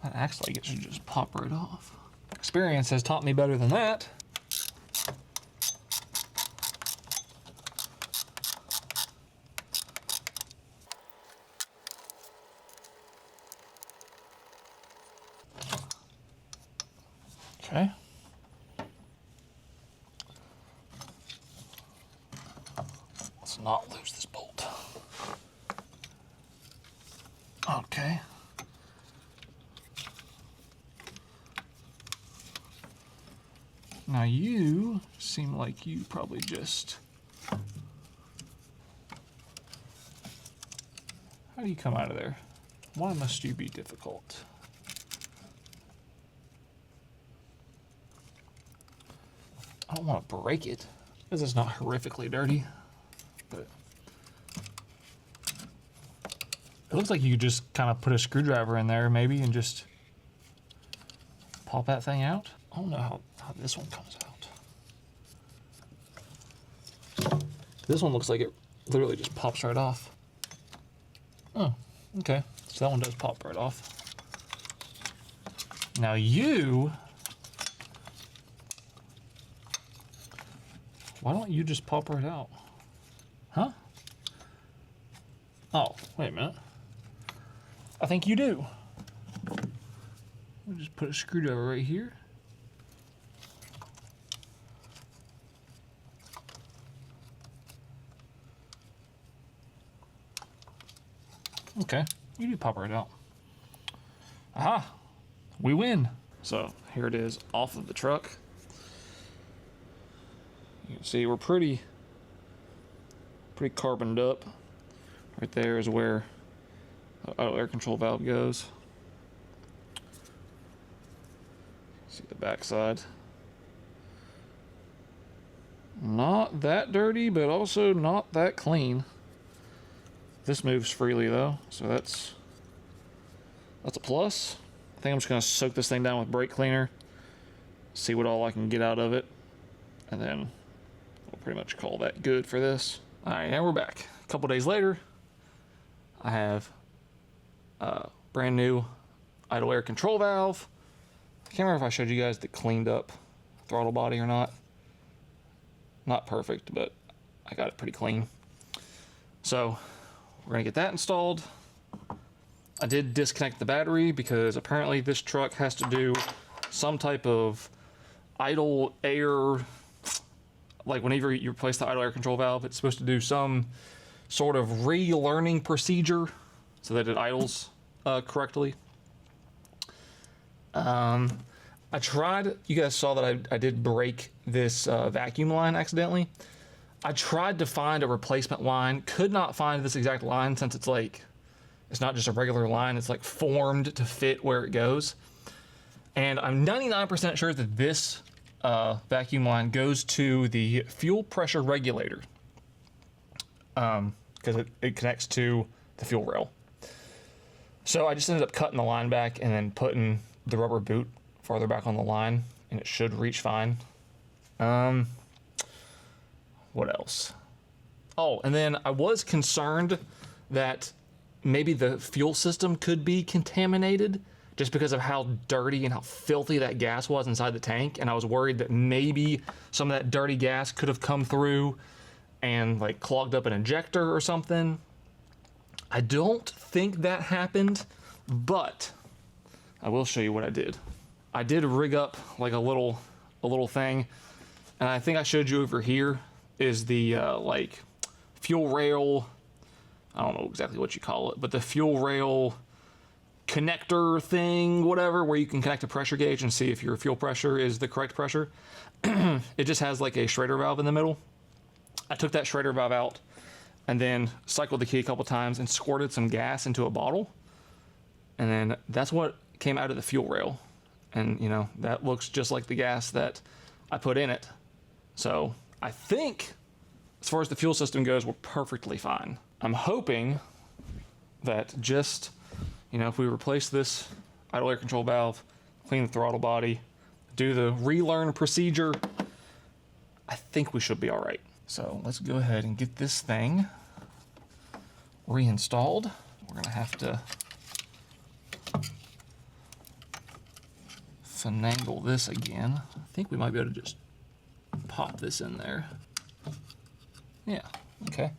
That acts like it should just pop right off. Experience has taught me better than that. Okay. Let's not lose this bolt. Okay. Now you seem like you probably just... How do you come out of there? Why must you be difficult? I don't want to break it, because it's not horrifically dirty, but it looks like you could just kind of put a screwdriver in there maybe and just pop that thing out. I don't know how this one comes out. This one looks like it literally just pops right off. Oh, okay. So that one does pop right off. Now you... Why don't you just pop right out? Huh? Oh, wait a minute. I think you do. We'll just put a screwdriver right here. Okay, you do pop right out. Aha! We win! So, here it is off of the truck. You can see we're pretty carboned up. Right there is where the auto air control valve goes. See the back side. Not that dirty, but also not that clean. This moves freely though, so that's a plus. I think I'm just gonna soak this thing down with brake cleaner see what all I can get out of it, and then we'll pretty much call that good for this. All right, now we're back. A couple days later, I have a brand new idle air control valve. I can't remember if I showed you guys the cleaned up throttle body or not. Not perfect, but I got it pretty clean. So we're gonna get that installed. I did disconnect the battery because apparently this truck has to do some type of idle air, like whenever you replace the idle air control valve, it's supposed to do some sort of relearning procedure so that it idles correctly. I tried, you guys saw that I did break this vacuum line accidentally. I tried to find a replacement line, could not find this exact line since it's like, it's not just a regular line, it's like formed to fit where it goes. And I'm 99% sure that this vacuum line goes to the fuel pressure regulator, because it connects to the fuel rail. So I just ended up cutting the line back and then putting the rubber boot farther back on the line, and it should reach fine. What else? Oh, and then I was concerned that maybe the fuel system could be contaminated just because of how dirty and how filthy that gas was inside the tank, and I was worried that maybe some of that dirty gas could have come through and like clogged up an injector or something. I don't think that happened, but I will show you what I did. I did rig up like a little thing, and I think I showed you over here is the like fuel rail, I don't know exactly what you call it, but the fuel rail connector thing, whatever, where you can connect a pressure gauge and see if your fuel pressure is the correct pressure. It just has like a Schrader valve in the middle. I took that Schrader valve out and then cycled the key a couple times and squirted some gas into a bottle, and then that's what came out of the fuel rail. And you know, that looks just like the gas that I put in it. So I think as far as the fuel system goes, we're perfectly fine. I'm hoping that just, you know, if we replace this idle air control valve, clean the throttle body, do the relearn procedure, I think we should be all right. So let's go ahead and get this thing reinstalled. We're gonna have to finagle this again. I think we might be able to just pop this in there. Yeah, okay.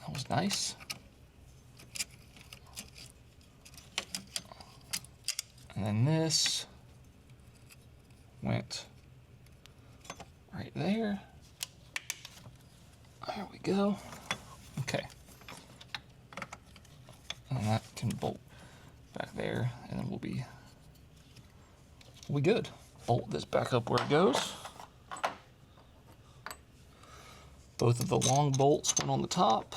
That was nice. And then this went right there. There we go. Okay. And that can bolt back there, and then we'll be good. Bolt this back up where it goes. Both of the long bolts went on the top.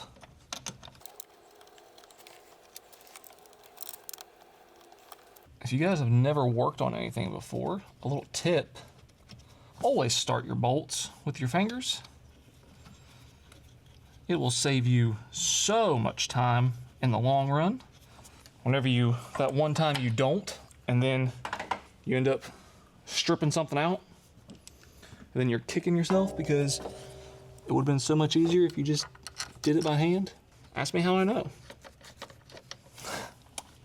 If you guys have never worked on anything before, a little tip: always start your bolts with your fingers. It will save you so much time in the long run. Whenever that one time you don't, and then you end up stripping something out, and then you're kicking yourself because it would have been so much easier if you just did it by hand. Ask me how I know.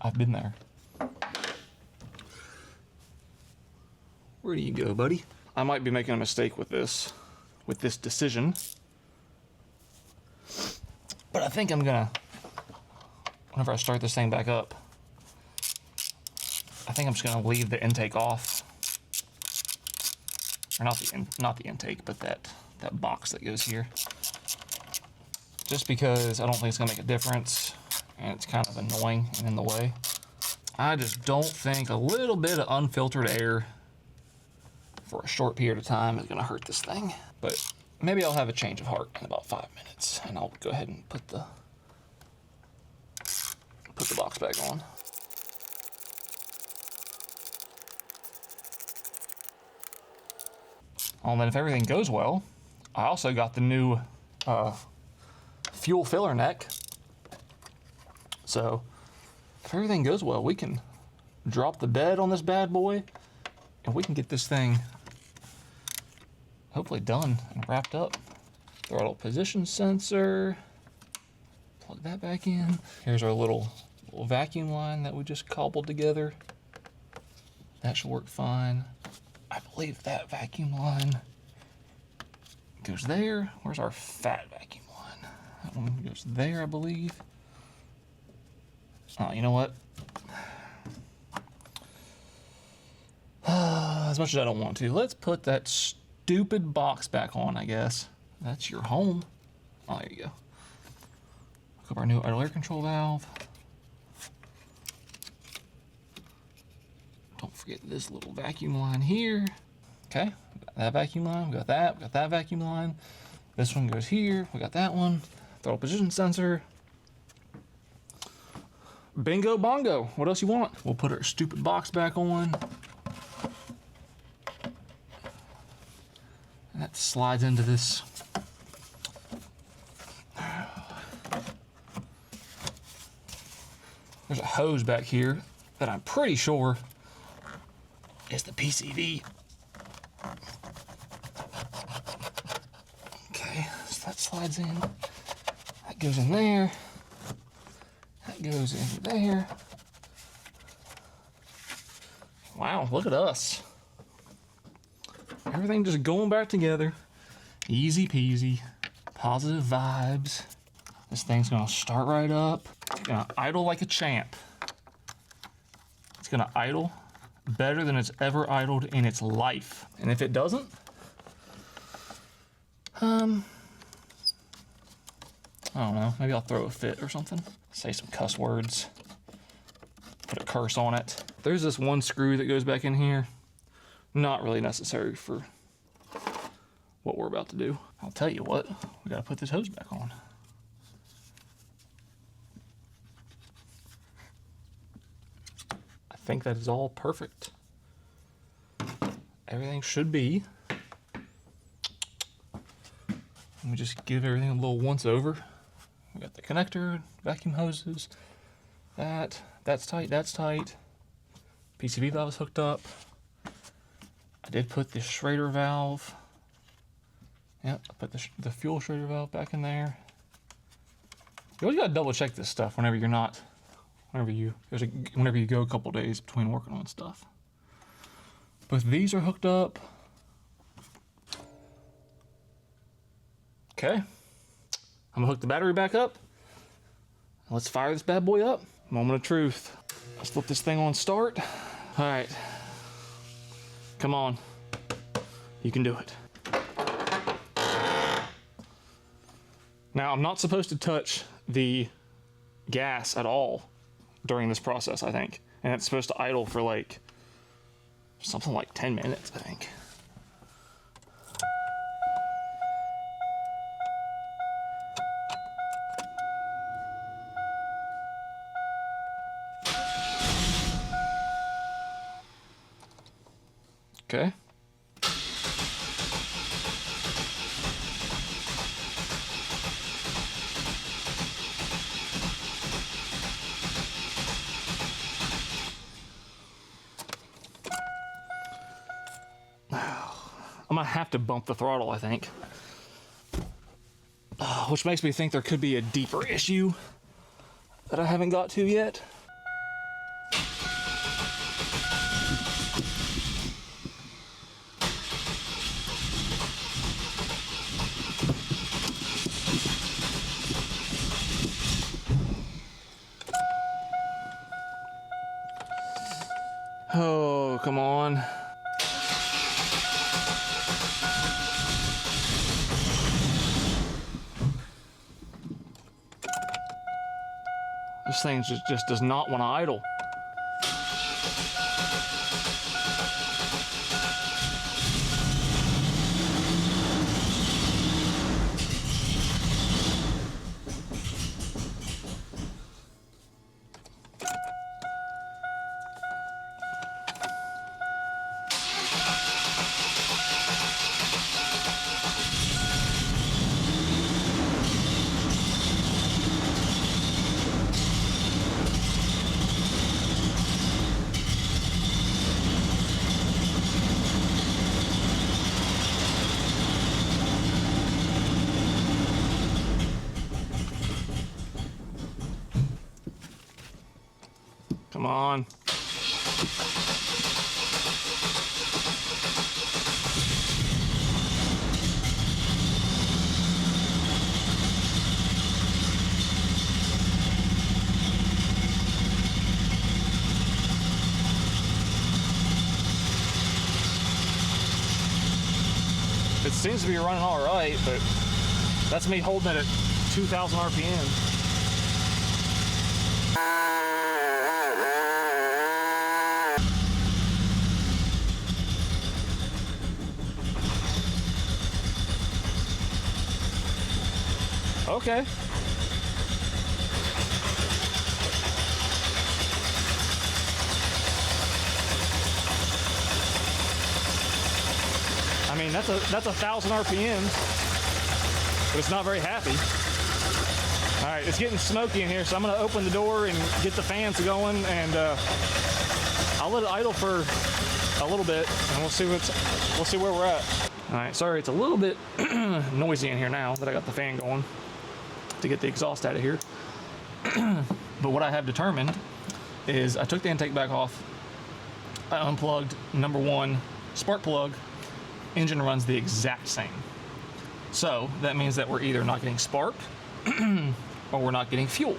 I've been there. Where do you go, buddy? I might be making a mistake with this decision, but I think I'm gonna, whenever I start this thing back up, I think I'm just gonna leave the intake off, or not the intake, but that box that goes here, just because I don't think it's gonna make a difference, and it's kind of annoying and in the way. I just don't think a little bit of unfiltered air for a short period of time is gonna hurt this thing, but maybe I'll have a change of heart in about 5 minutes, and I'll go ahead and put the box back on. Oh, and then if everything goes well, I also got the new fuel filler neck. So if everything goes well, we can drop the bed on this bad boy and we can get this thing hopefully done and wrapped up. Throttle position sensor. Plug that back in. Here's our little vacuum line that we just cobbled together. That should work fine. I believe that vacuum line goes there. Where's our fat vacuum line? That one goes there, I believe. Oh, you know what? As much as I don't want to, let's put that stupid box back on, I guess. That's your home. Oh, there you go. Look up our new idle air control valve. Don't forget this little vacuum line here. Okay, got that vacuum line, we got that vacuum line. This one goes here, we got that one. Throttle position sensor. Bingo bongo, what else you want? We'll put our stupid box back on. And that slides into this. There's a hose back here that I'm pretty sure is the PCV. Okay, so that slides in. That goes in there. That goes in there. Wow, look at us. Everything just going back together. Easy peasy. Positive vibes. This thing's gonna start right up. It's gonna idle like a champ. It's gonna idle better than it's ever idled in its life. And if it doesn't, I don't know, maybe I'll throw a fit or something. Say some cuss words. Put a curse on it. There's this one screw that goes back in here. Not really necessary for what we're about to do. I'll tell you what, we gotta put this hose back on. I think that is all perfect. Everything should be. Let me just give everything a little once over. We got the connector, vacuum hoses, that's tight, that's tight. PCV valve is hooked up. I did put the Schrader valve. Yep, I put the fuel Schrader valve back in there. You always gotta double check this stuff whenever you're not, whenever you go a couple days between working on stuff. Both these are hooked up. Okay, I'm gonna hook the battery back up. Let's fire this bad boy up. Moment of truth. Let's flip this thing on start. All right, come on, you can do it. Now, I'm not supposed to touch the gas at all during this process, I think. And it's supposed to idle for like, something like 10 minutes, I think. Okay. I'm gonna have to bump the throttle, I think. Which makes me think there could be a deeper issue that I haven't got to yet. Oh, come on. This thing just does not want to idle. Come on. It seems to be running all right, but that's me holding it at 2,000 RPM. Okay. I mean, that's 1,000 RPMs, but it's not very happy. All right, it's getting smoky in here, so I'm gonna open the door and get the fans going, and I'll let it idle for a little bit, and we'll see where we're at. All right, sorry, it's a little bit noisy in here now that I got the fan going to get the exhaust out of here. But what I have determined is I took the intake back off, I unplugged number one spark plug. Engine runs the exact same. So that means that we're either not getting spark or we're not getting fuel.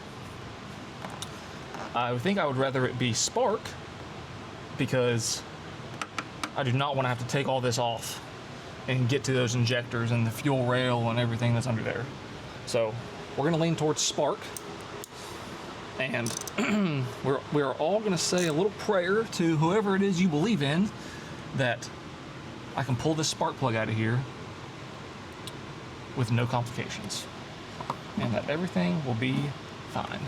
I think I would rather it be spark because I do not want to have to take all this off and get to those injectors and the fuel rail and everything that's under there. So we're going to lean towards spark, and we're all going to say a little prayer to whoever it is you believe in that I can pull this spark plug out of here with no complications, and that everything will be fine.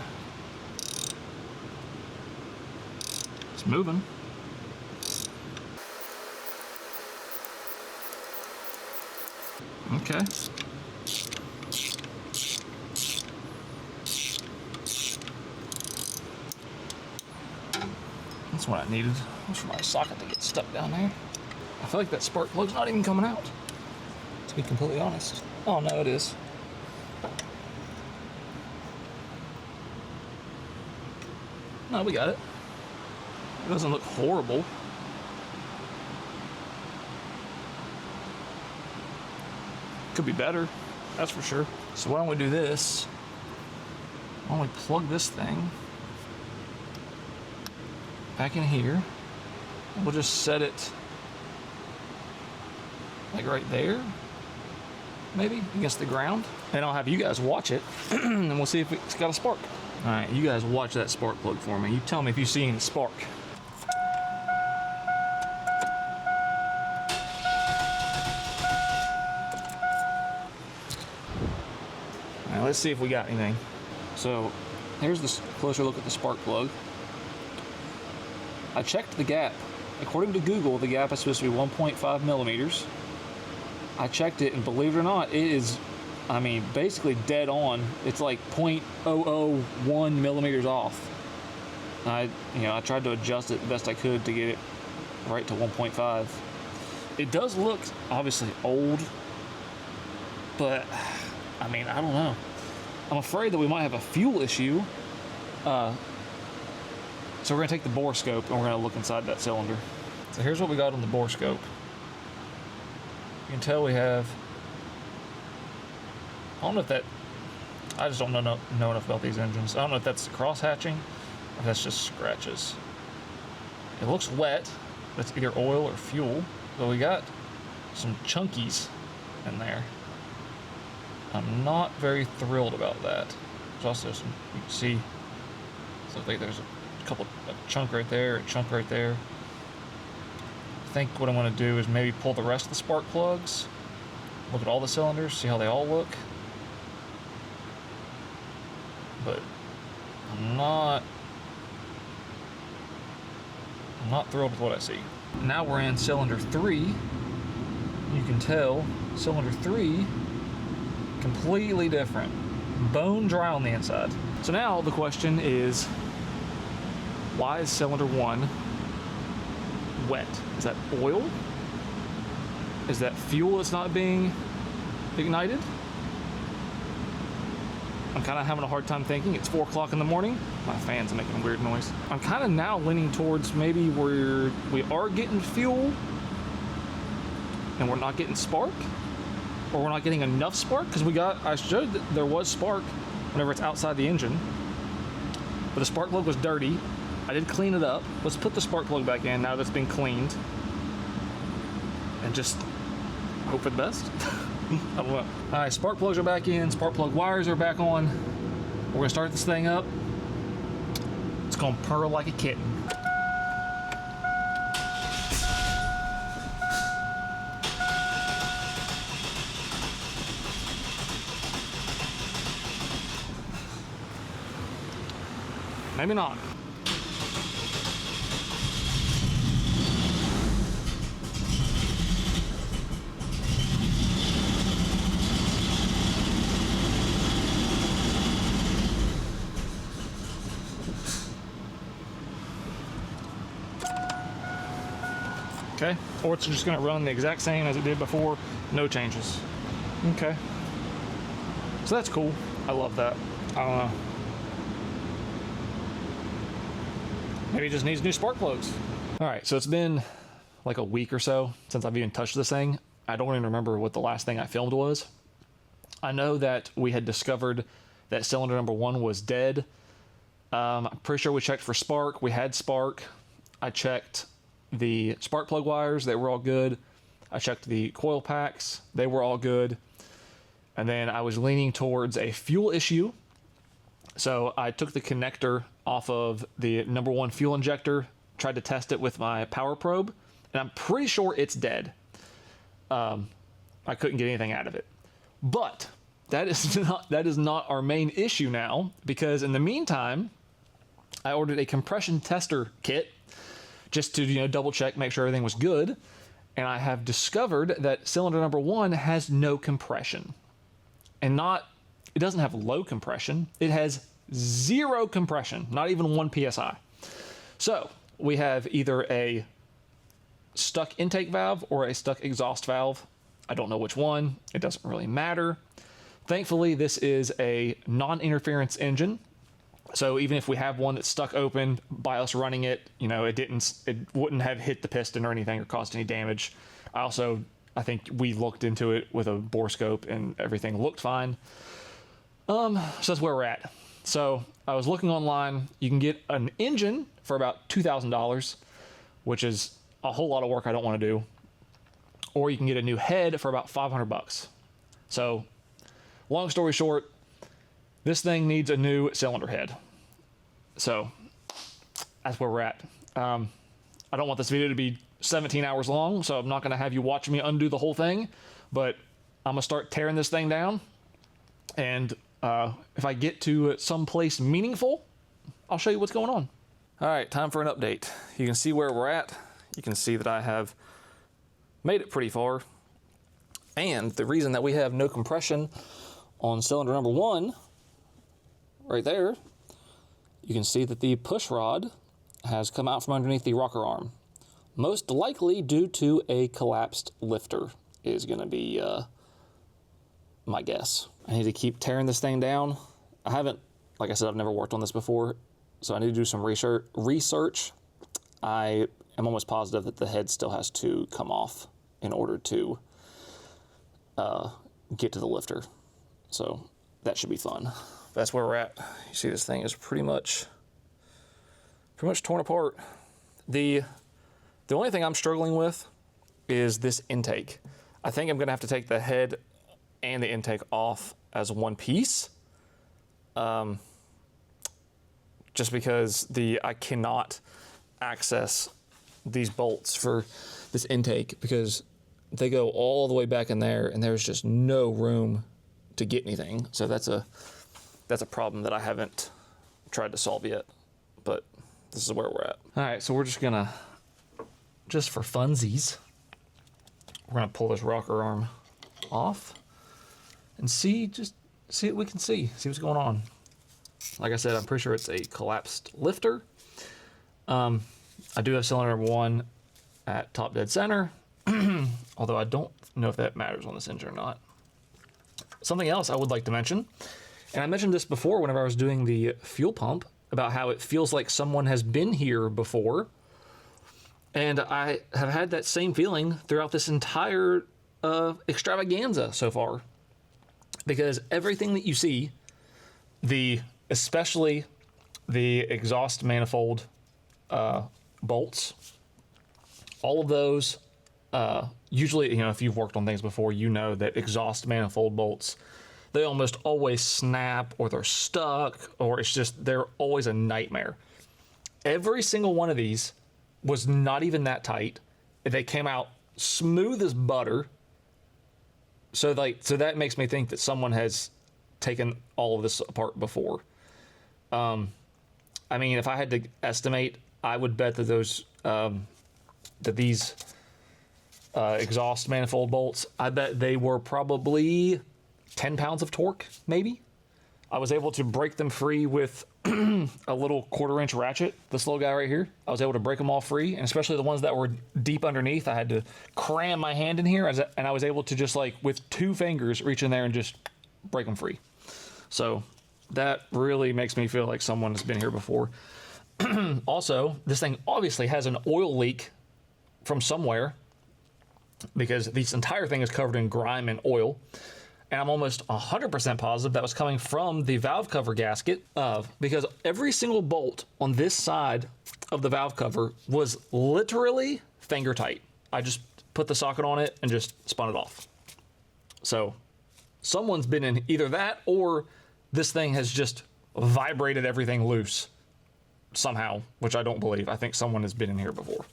It's moving. Okay. That's what I needed. That's for my socket to get stuck down there. I feel like that spark plug's not even coming out, to be completely honest. Oh no, it is. No, we got it. It doesn't look horrible. Could be better, that's for sure. So why don't we do this? Why don't we plug this thing back in here? We'll just set it like right there, maybe against the ground. And I'll have you guys watch it and we'll see if it's got a spark. All right, you guys watch that spark plug for me. You tell me if you see any spark. All right, let's see if we got anything. So here's this closer look at the spark plug. I checked the gap. According to Google, the gap is supposed to be 1.5 millimeters. I checked it, and believe it or not, it is, I mean, basically dead on. It's like 0.001 millimeters off. I tried to adjust it the best I could to get it right to 1.5. It does look obviously old, but I mean, I don't know. I'm afraid that we might have a fuel issue. So we're gonna take the bore scope and we're gonna look inside that cylinder. So here's what we got on the bore scope. You can tell we have, I don't know if that, I just don't know enough about these engines. I don't know if that's cross hatching or if that's just scratches. It looks wet. That's either oil or fuel. But we got some chunkies in there. I'm not very thrilled about that. There's also some, you can see, it looks like there's a chunk right there, a chunk right there. I think what I'm going to do is maybe pull the rest of the spark plugs, look at all the cylinders, see how they all look. But I'm not thrilled with what I see. Now we're in cylinder 3. You can tell cylinder 3 completely different, bone dry on the inside. So now the question is, why is cylinder 1 wet? Is that oil? Is that fuel that's not being ignited? I'm kind of having a hard time thinking. It's 4 o'clock in the morning. My fan's making a weird noise. I'm kind of now leaning towards maybe we are getting fuel and we're not getting spark, or we're not getting enough spark, because I showed that there was spark whenever it's outside the engine, but the spark plug was dirty. I did clean it up. Let's put the spark plug back in now that's been cleaned, and just hope for the best. I don't know. All right, spark plugs are back in. Spark plug wires are back on. We're gonna start this thing up. It's gonna purr like a kitten. Maybe not. Okay, or it's just gonna run the exact same as it did before, no changes. Okay, so that's cool. I love that. I don't know. Maybe it just needs new spark plugs. All right, so it's been like a week or so since I've even touched this thing. I don't even remember what the last thing I filmed was. I know that we had discovered that cylinder number 1 was dead. I'm pretty sure we checked for spark. We had spark. I checked the spark plug wires, they were all good. I checked the coil packs, they were all good. And then I was leaning towards a fuel issue. So I took the connector off of the number 1 fuel injector, tried to test it with my power probe, and I'm pretty sure it's dead. I couldn't get anything out of it. But that is not our main issue now, because in the meantime, I ordered a compression tester kit just to, double check, make sure everything was good. And I have discovered that cylinder number 1 has no compression. And it doesn't have low compression. It has 0 compression, not even 1 PSI. So we have either a stuck intake valve or a stuck exhaust valve. I don't know which one. It doesn't really matter. Thankfully, this is a non-interference engine. So even if we have one that's stuck open by us running it, it wouldn't have hit the piston or anything or caused any damage. I think we looked into it with a bore scope and everything looked fine. So that's where we're at. So I was looking online. You can get an engine for about $2,000, which is a whole lot of work I don't want to do. Or you can get a new head for about $500. So long story short, this thing needs a new cylinder head. So that's where we're at. I don't want this video to be 17 hours long, so I'm not going to have you watch me undo the whole thing, but I'm going to start tearing this thing down. And if I get to some place meaningful, I'll show you what's going on. All right, time for an update. You can see where we're at. You can see that I have made it pretty far. And the reason that we have no compression on cylinder number 1, right there, you can see that the push rod has come out from underneath the rocker arm. Most likely due to a collapsed lifter is going to be my guess. I need to keep tearing this thing down. Like I said, I've never worked on this before, so I need to do some research. I am almost positive that the head still has to come off in order to get to the lifter. So that should be fun. That's where we're at. You see this thing is pretty much torn apart. The only thing I'm struggling with is this intake. I think I'm gonna have to take the head and the intake off as one piece. Just because I cannot access these bolts for this intake because they go all the way back in there and there's just no room to get anything. So that's a problem that I haven't tried to solve yet, but this is where we're at. All right, so we're just for funsies, we're gonna pull this rocker arm off and see what we can see what's going on. Like I said, I'm pretty sure it's a collapsed lifter. I do have cylinder number 1 at top dead center, although I don't know if that matters on this engine or not. Something else I would like to mention And I mentioned this before whenever I was doing the fuel pump about how it feels like someone has been here before. And I have had that same feeling throughout this entire extravaganza so far. Because everything that you see, especially the exhaust manifold bolts, all of those, usually, you know, if you've worked on things before, you know that exhaust manifold bolts, they almost always snap or they're stuck, or they're always a nightmare. Every single one of these was not even that tight. They came out smooth as butter. So that makes me think that someone has taken all of this apart before. I mean, if I had to estimate, I would bet that these exhaust manifold bolts, I bet they were probably 10 pounds of torque, maybe. I was able to break them free with a little 1/4-inch ratchet, this little guy right here. I was able to break them all free, and especially the ones that were deep underneath, I had to cram my hand in here, and I was able to just like with 2 fingers reach in there and just break them free. So that really makes me feel like someone has been here before. Also, this thing obviously has an oil leak from somewhere, because this entire thing is covered in grime and oil. And I'm almost 100% positive that was coming from the valve cover gasket, because every single bolt on this side of the valve cover was literally finger tight. I just put the socket on it and just spun it off. So someone's been in either that, or this thing has just vibrated everything loose somehow, which I don't believe. I think someone has been in here before.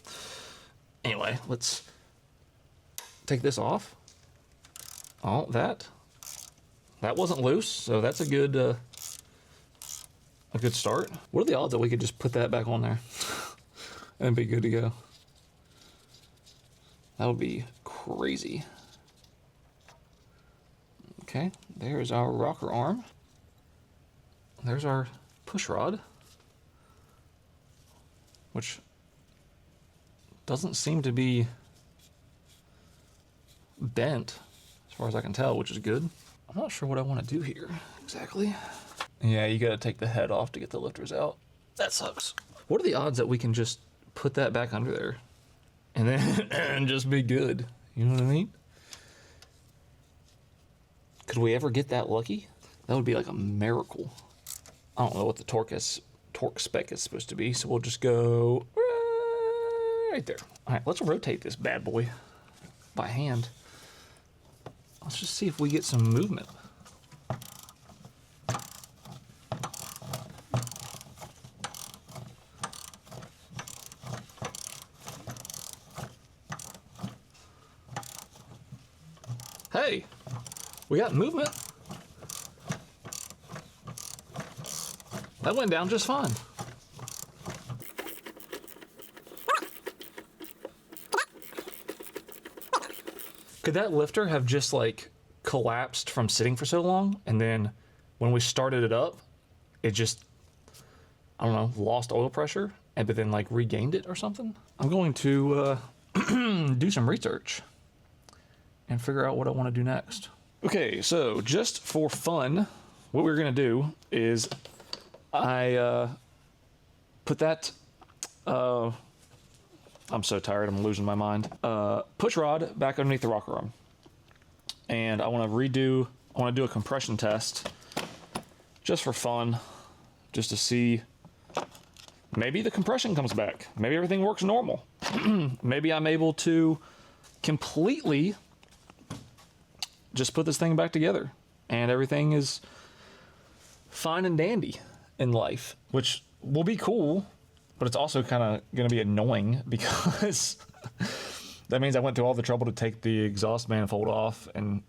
Anyway, let's take this off. Oh, that wasn't loose, so that's a good start. What are the odds that we could just put that back on there and be good to go? That would be crazy. Okay, there's our rocker arm. There's our push rod, which doesn't seem to be bent as far as I can tell, which is good. I'm not sure what I want to do here exactly. Yeah, you gotta take the head off to get the lifters out. That sucks. What are the odds that we can just put that back under there and then and just be good? You know what I mean? Could we ever get that lucky? That would be like a miracle. I don't know what the torque spec is supposed to be, so we'll just go right there. All right, let's rotate this bad boy by hand. Let's just see if we get some movement. Hey, we got movement. That went down just fine. Could that lifter have just like collapsed from sitting for so long, and then when we started it up, it just, I don't know, lost oil pressure, but then like regained it or something? I'm going to do some research and figure out what I want to do next. Okay, so just for fun, what we're gonna do is I put that, I'm so tired, I'm losing my mind. Push rod back underneath the rocker arm. And I want to do a compression test just for fun, just to see, maybe the compression comes back. Maybe everything works normal. Maybe I'm able to completely just put this thing back together and everything is fine and dandy in life, which will be cool. But it's also kind of going to be annoying because that means I went through all the trouble to take the exhaust manifold off, and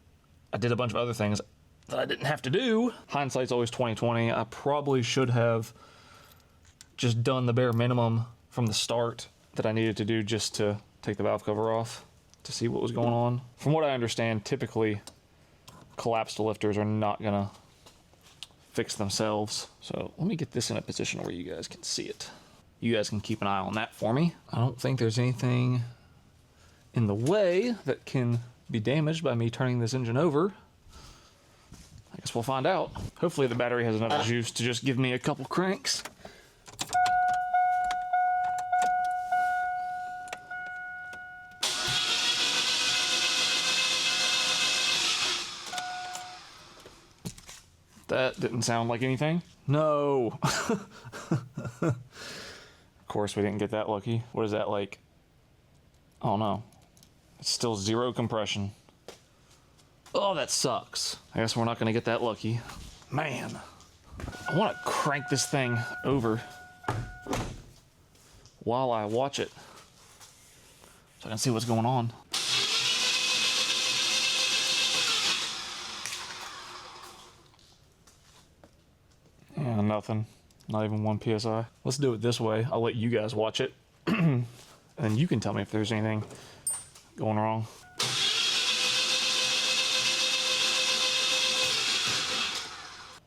I did a bunch of other things that I didn't have to do. Hindsight's always 20/20. I probably should have just done the bare minimum from the start that I needed to do just to take the valve cover off to see what was going on. From what I understand, typically collapsed lifters are not going to fix themselves. So let me get this in a position where you guys can see it. You guys can keep an eye on that for me. I don't think there's anything in the way that can be damaged by me turning this engine over. I guess we'll find out. Hopefully the battery has enough juice to just give me a couple cranks. That didn't sound like anything. No. Of course we didn't get that lucky. What is that like? Oh no. It's still 0 compression. Oh, that sucks. I guess we're not gonna get that lucky. Man, I wanna crank this thing over while I watch it so I can see what's going on. Yeah, nothing. Not even 1 PSI. Let's do it this way. I'll let you guys watch it. And then you can tell me if there's anything going wrong.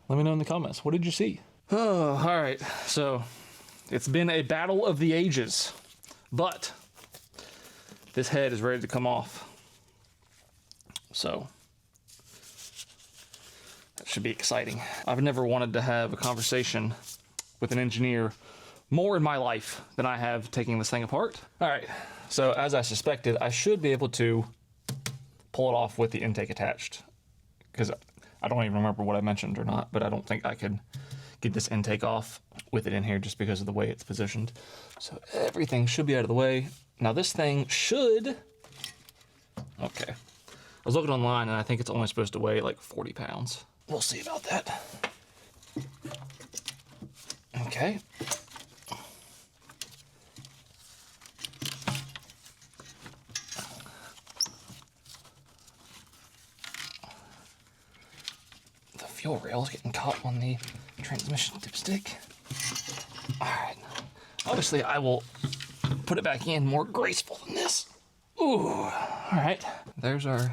Let me know in the comments. What did you see? Oh, all right. So it's been a battle of the ages, but this head is ready to come off. So that should be exciting. I've never wanted to have a conversation with an engineer more in my life than I have taking this thing apart. All right. So as I suspected, I should be able to pull it off with the intake attached, because I don't even remember what I mentioned or not, but I don't think I could get this intake off with it in here just because of the way it's positioned. So everything should be out of the way. Now this thing should, okay. I was looking online and I think it's only supposed to weigh like 40 pounds. We'll see about that. Okay. Fuel rail is getting caught on the transmission dipstick. All right. Obviously, I will put it back in more graceful than this. Ooh. All right. There's our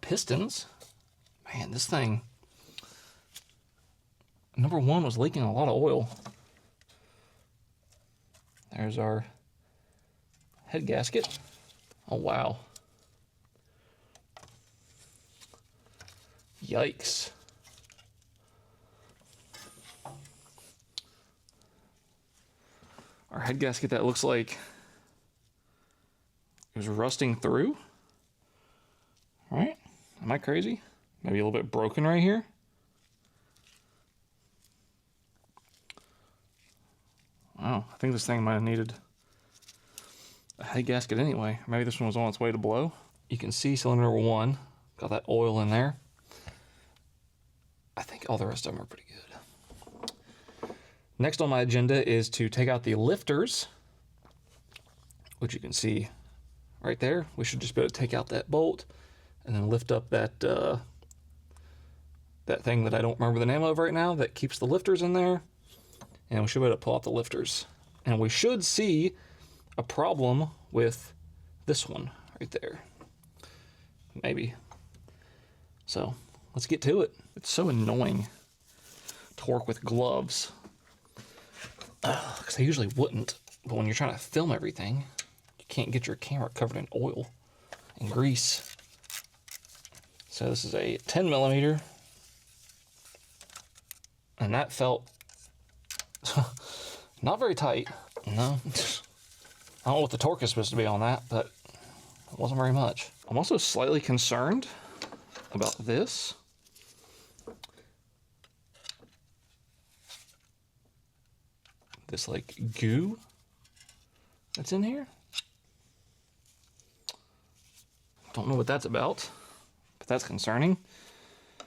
pistons. Man, this thing, number one, was leaking a lot of oil. There's our head gasket. Oh, wow. Yikes. Our head gasket that looks like it was rusting through. Right? Am I crazy? Maybe a little bit broken right here. Wow, I think this thing might have needed a head gasket anyway. Maybe this one was on its way to blow. You can see cylinder number one, got that oil in there. I think all the rest of them are pretty good. Next on my agenda is to take out the lifters, which you can see right there. We should just be able to take out that bolt and then lift up that that thing that I don't remember the name of right now that keeps the lifters in there. And we should be able to pull out the lifters. And we should see a problem with this one right there. Maybe. So let's get to it. It's so annoying to work with gloves, because I usually wouldn't, but when you're trying to film everything, you can't get your camera covered in oil and grease. So this is a 10 millimeter, and that felt not very tight. No, I don't know what the torque is supposed to be on that, but it wasn't very much. I'm also slightly concerned about this. This like goo that's in here. Don't know what that's about, but that's concerning. I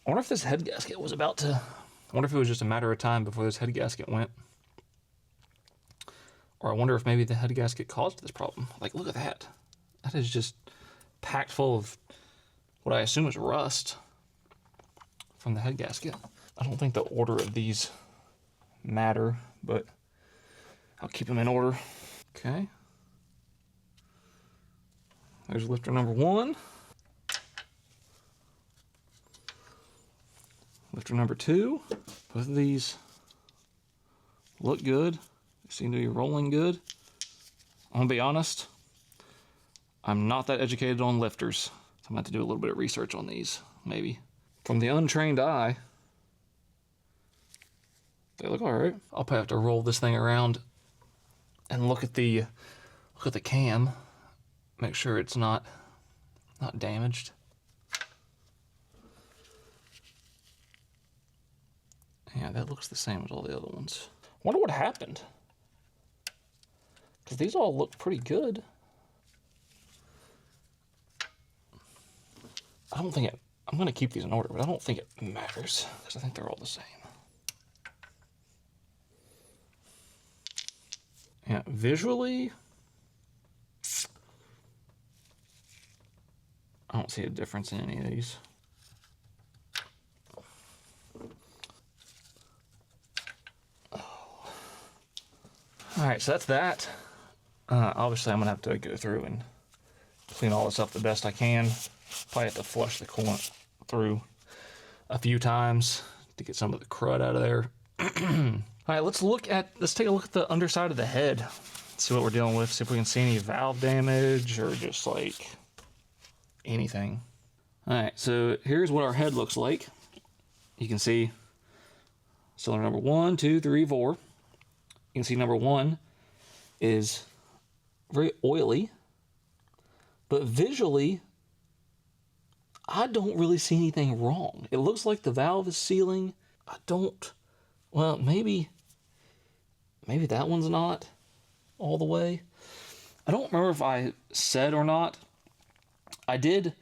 wonder if this head gasket was about to, I wonder if it was just a matter of time before this head gasket went. Or I wonder if maybe the head gasket caused this problem. Like, look at that. That is just packed full of what I assume is rust from the head gasket. I don't think the order of these matter, but I'll keep them in order. Okay. There's lifter number one. Lifter number two. Both of these look good. They seem to be rolling good. I'm gonna be honest, I'm not that educated on lifters. So I'm going to have to do a little bit of research on these, maybe. From the untrained eye, they look all right. I'll probably have to roll this thing around and look at the cam, make sure it's not damaged. Yeah, that looks the same as all the other ones. Wonder what happened, because these all look pretty good. I don't think I'm going to keep these in order, but I don't think it matters, because I think they're all the same. Yeah, visually, I don't see a difference in any of these. All right, so that's that. Obviously, I'm gonna have to go through and clean all this up the best I can. Probably have to flush the coolant through a few times to get some of the crud out of there. All right, let's take a look at the underside of the head. See what we're dealing with. See if we can see any valve damage or just like anything. All right, so here's what our head looks like. You can see cylinder number 1, 2, 3, 4. You can see number 1 is very oily, but visually, I don't really see anything wrong. It looks like the valve is sealing. Well, maybe that one's not all the way. I don't remember if I said or not. I did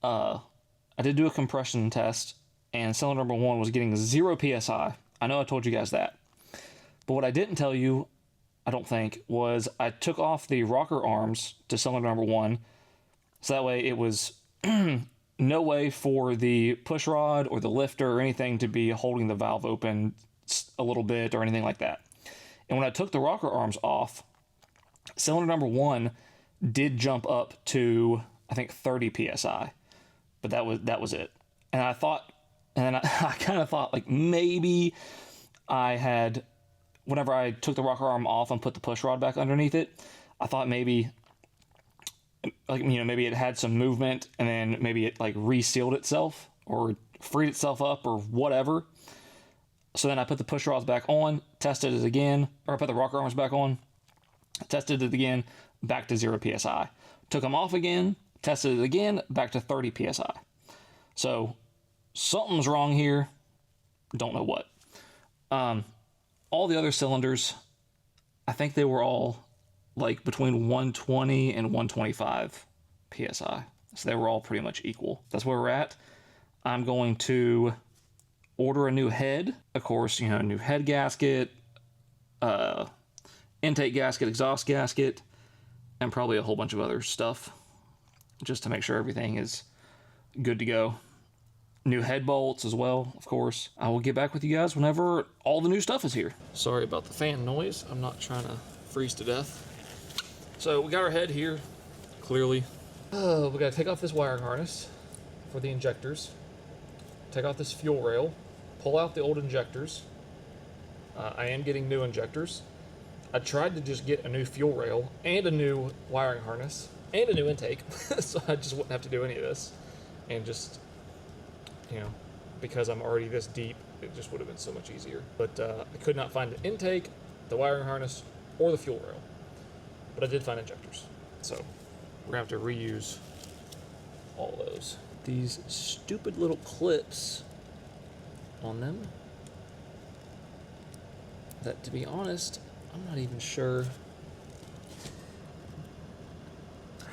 do a compression test, and cylinder number 1 was getting 0 PSI. I know I told you guys that. But what I didn't tell you, I don't think, was I took off the rocker arms to cylinder number 1, so that way it was no way for the push rod or the lifter or anything to be holding the valve open a little bit or anything like that. And when I took the rocker arms off, cylinder number 1 did jump up to, I think, 30 PSI, but that was it. And I kind of thought like maybe I had, whenever I took the rocker arm off and put the push rod back underneath it, I thought maybe, maybe it had some movement and then maybe it like resealed itself or freed itself up or whatever. So then I put the push rods back on, tested it again, or I put the rocker arms back on, tested it again, back to 0 PSI. Took them off again, tested it again, back to 30 PSI. So something's wrong here. Don't know what. All the other cylinders, I think they were all like between 120 and 125 PSI. So they were all pretty much equal. That's where we're at. I'm going to order a new head. Of course, a new head gasket, intake gasket, exhaust gasket, and probably a whole bunch of other stuff just to make sure everything is good to go. New head bolts as well, of course. I will get back with you guys whenever all the new stuff is here. Sorry about the fan noise. I'm not trying to freeze to death. So we got our head here, clearly. We got to take off this wiring harness for the injectors. Take off this fuel rail. Pull out the old injectors. I am getting new injectors. I tried to just get a new fuel rail and a new wiring harness and a new intake, so I just wouldn't have to do any of this. And just, because I'm already this deep, it just would have been so much easier. But I could not find the intake, the wiring harness, or the fuel rail. But I did find injectors. So we're going to have to reuse all of those. These stupid little clips on them that, to be honest, I'm not even sure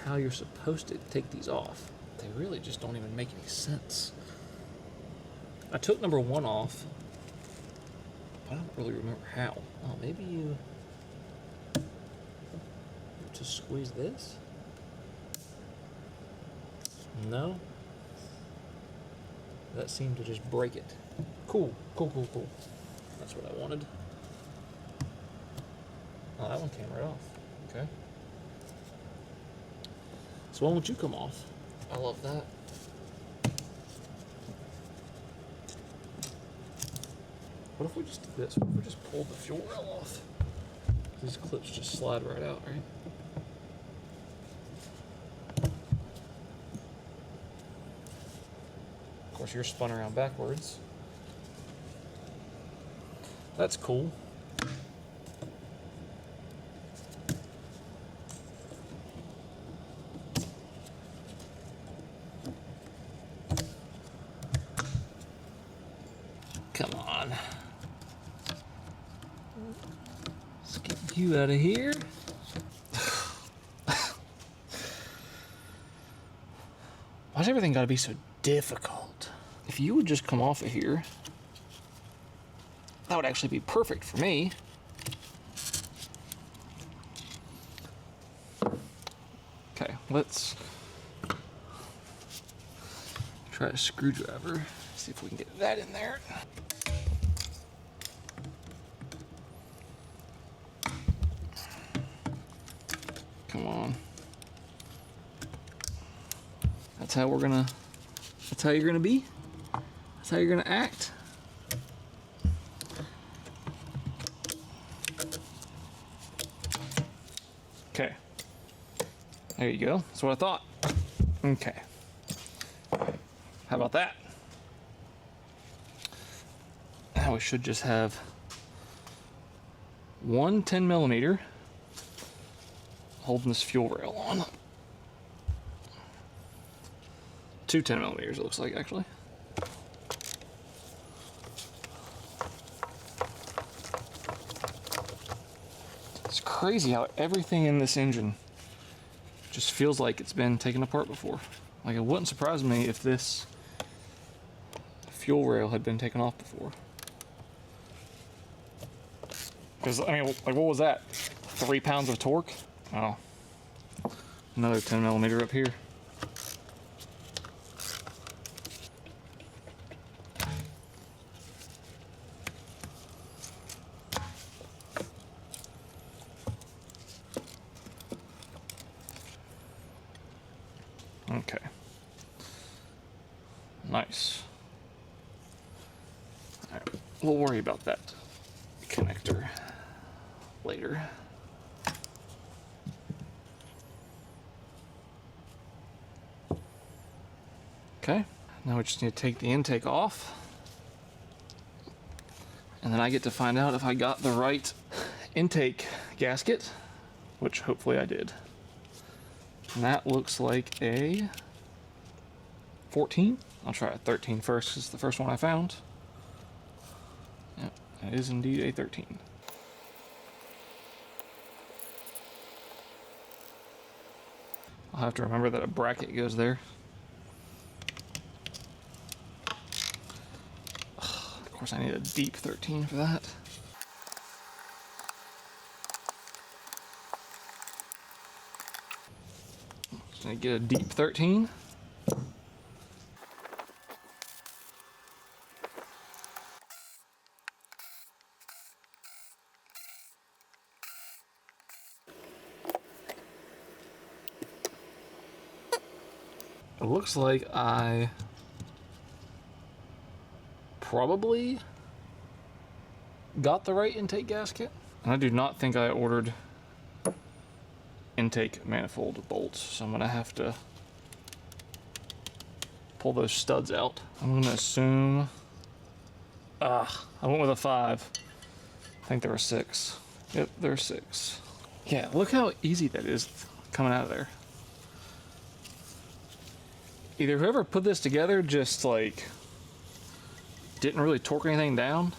how you're supposed to take these off. They really just don't even make any sense. I took number 1 off, but I don't really remember how. Oh, maybe you just squeeze this? No? That seemed to just break it. Cool. That's what I wanted. Oh, that one came right off. Okay. So why won't you come off? I love that. What if we just did this? What if we just pulled the fuel rail off? These clips just slide right out, right? course, you're spun around backwards. That's cool. Come on. Let's get you out of here. Why's everything gotta be so difficult? If you would just come off of here, that would actually be perfect for me. Okay, let's try a screwdriver. See if we can get that in there. Come on. That's how you're gonna be? That's how you're gonna act? Okay. There you go. That's what I thought. Okay. How about that? Now we should just have one 10mm holding this fuel rail on. Two 10mm it looks like, actually. It's crazy how everything in this engine just feels like it's been taken apart before. Like, it wouldn't surprise me if this fuel rail had been taken off before. Because, I mean, like, what was that? 3 pounds of torque? Oh. Another 10mm up here. Okay. Nice. All right. We'll worry about that connector later. Okay. Now we just need to take the intake off. And then I get to find out if I got the right intake gasket, which hopefully I did. And that looks like a 14. I'll try a 13 first, because it's the first one I found. Yep, it is indeed a 13. I'll have to remember that a bracket goes there. Of course, I need a deep 13 for that. Just gonna get a deep 13. It looks like I probably got the right intake gasket. And I do not think I ordered intake manifold bolts, so I'm gonna have to pull those studs out. I'm gonna assume, I went with a 5. I think there were 6. Yep, there are 6. Yeah, look how easy that is coming out of there. Either whoever put this together just like didn't really torque anything down,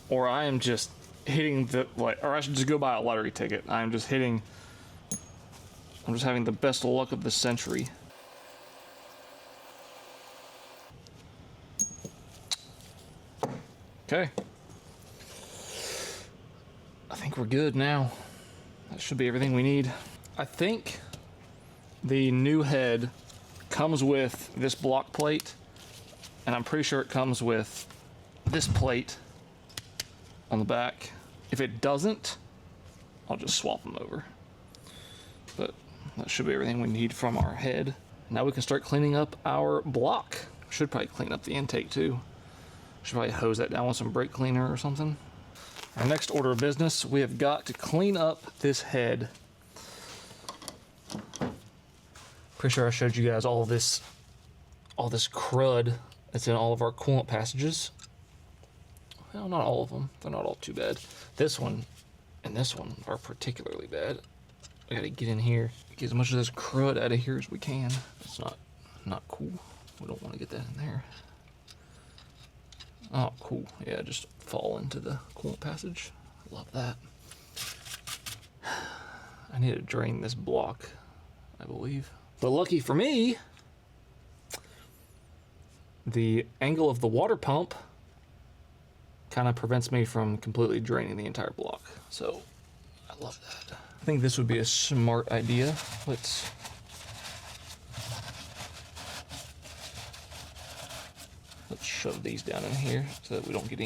or I am just hitting the, like, or I should just go buy a lottery ticket. I'm just having the best luck of the century. Okay. I think we're good now. That should be everything we need. I think the new head comes with this block plate, and I'm pretty sure it comes with this plate on the back. If it doesn't, I'll just swap them over. But that should be everything we need from our head. Now we can start cleaning up our block. Should probably clean up the intake too. Should probably hose that down with some brake cleaner or something. Our next order of business, we have got to clean up this head. Pretty sure I showed you guys all this crud It's in all of our coolant passages. Well, not all of them. They're not all too bad. This one and this one are particularly bad. I gotta get in here, get as much of this crud out of here as we can. It's not cool. We don't want to get that in there. Oh, cool. Yeah, just fall into the coolant passage. Love that. I need to drain this block, I believe. But lucky for me, the angle of the water pump kind of prevents me from completely draining the entire block. So I love that. I think this would be a smart idea. Let's shove these down in here so that we don't get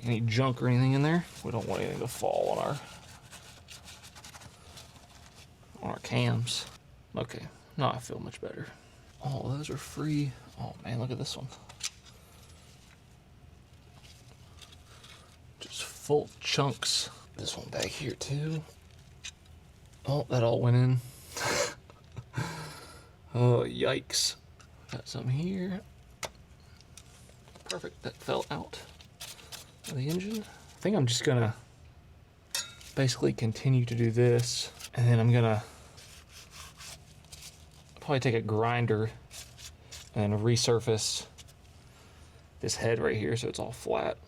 any junk or anything in there. We don't want anything to fall on our cams. Okay, now I feel much better. Oh, those are free. Oh man, look at this one. Just full chunks. This one back here too. Oh, that all went in. Oh, yikes. Got some here. Perfect, that fell out of the engine. I think I'm just gonna basically continue to do this, and then I'm gonna probably take a grinder and resurface this head right here so it's all flat.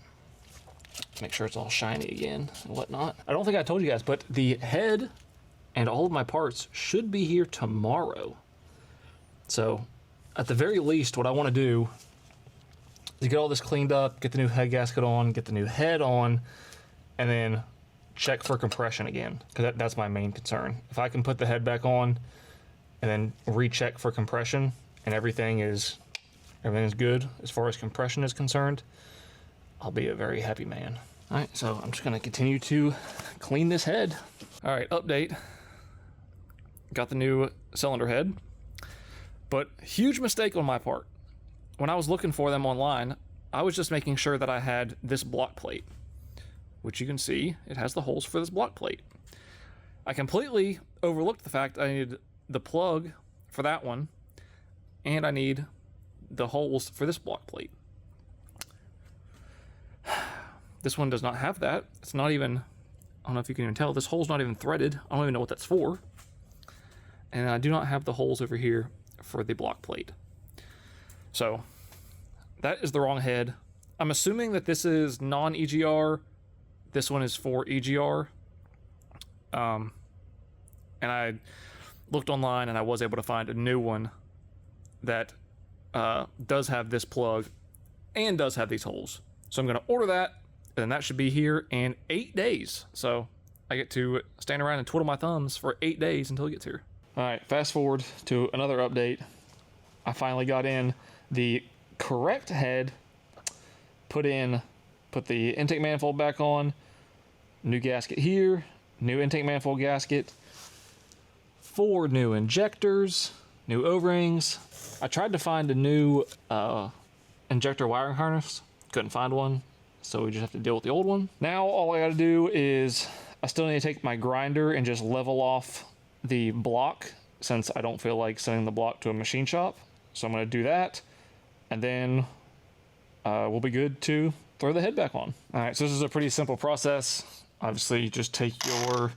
Make sure it's all shiny again and whatnot. I don't think I told you guys, but the head and all of my parts should be here tomorrow. So at the very least, what I want to do is get all this cleaned up, get the new head gasket on, get the new head on, and then check for compression again, because that's my main concern. If I can put the head back on and then recheck for compression and everything is good as far as compression is concerned, I'll be a very happy man. All right, so I'm just gonna continue to clean this head. All right, update. Got the new cylinder head, but huge mistake on my part. When I was looking for them online, I was just making sure that I had this block plate, which you can see, it has the holes for this block plate. I completely overlooked the fact I needed the plug for that one, and I need the holes for this block plate. This one does not have that. It's not even, I don't know if you can even tell, this hole's not even threaded. I don't even know what that's for. And I do not have the holes over here for the block plate. So that is the wrong head. I'm assuming that this is non-EGR. This one is for EGR. And I looked online and I was able to find a new one that does have this plug and does have these holes. So I'm going to order that, and that should be here in 8 days. So I get to stand around and twiddle my thumbs for 8 days until it gets here. All right, fast forward to another update. I finally got in the correct head, put the intake manifold back on, new gasket here, new intake manifold gasket, 4 new injectors, new O-rings. I tried to find a new injector wiring harness, couldn't find one, so we just have to deal with the old one. Now all I gotta do is, I still need to take my grinder and just level off the block, since I don't feel like sending the block to a machine shop. So I'm gonna do that, and then we'll be good to throw the head back on. All right, so this is a pretty simple process. Obviously, you just take your,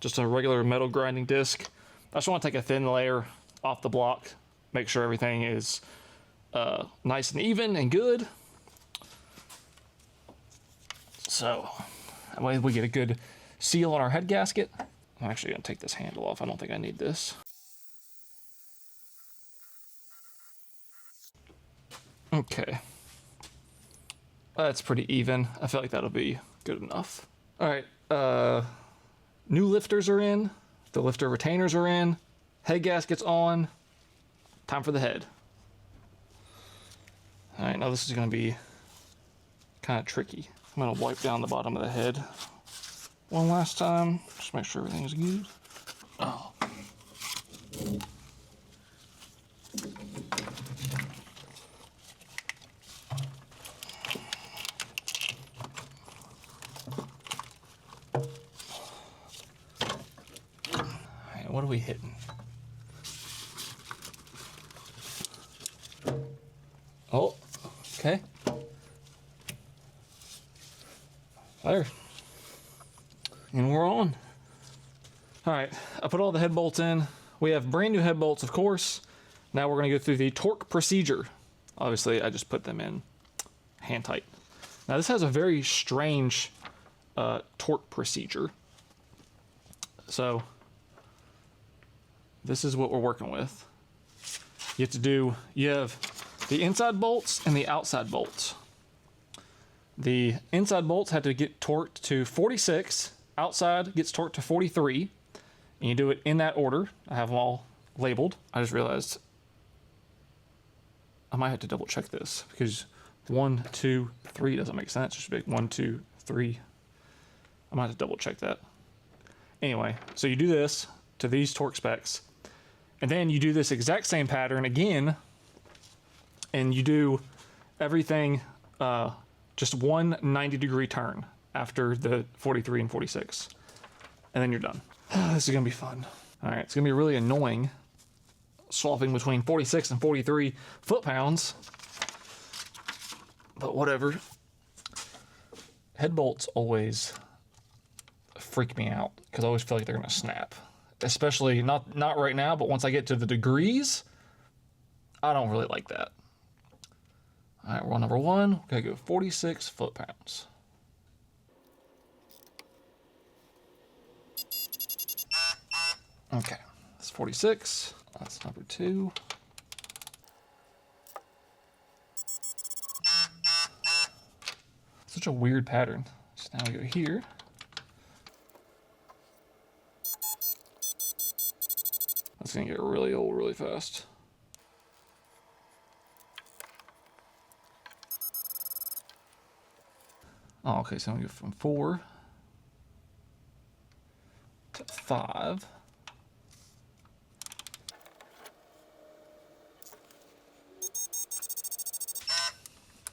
just a regular metal grinding disc. I just want to take a thin layer off the block, make sure everything is nice and even and good. So that way we get a good seal on our head gasket. I'm actually gonna take this handle off. I don't think I need this. Okay. That's pretty even. I feel like that'll be good enough. All right, new lifters are in. The lifter retainers are in. Head gasket's on. Time for the head. All right, now this is gonna be kind of tricky. I'm gonna wipe down the bottom of the head one last time. Just make sure everything's good. Oh. What are we hitting? Oh, okay. There. And we're on. All right, I put all the head bolts in. We have brand new head bolts, of course. Now we're gonna go through the torque procedure. Obviously, I just put them in hand tight. Now this has a very strange torque procedure. So this is what we're working with. You have the inside bolts and the outside bolts. The inside bolts had to get torqued to 46, outside gets torqued to 43, and you do it in that order. I have them all labeled. I just realized I might have to double check this because 1, 2, 3 doesn't make sense. It should be 1, 2, 3. I might have to double check that. Anyway, so you do this to these torque specs, and then you do this exact same pattern again, and you do everything just one 90-degree turn after the 43 and 46, and then you're done. This is gonna be fun. All right, it's gonna be really annoying swapping between 46 and 43 foot-pounds, but whatever. Head bolts always freak me out because I always feel like they're gonna snap, especially not right now, but once I get to the degrees, I don't really like that. All right, rule number 1, we're gonna go 46 foot-pounds. Okay, that's 46. That's number 2. Such a weird pattern. So now we go here. That's gonna get really old really fast. Oh, okay, so I'm gonna go from 4 to 5.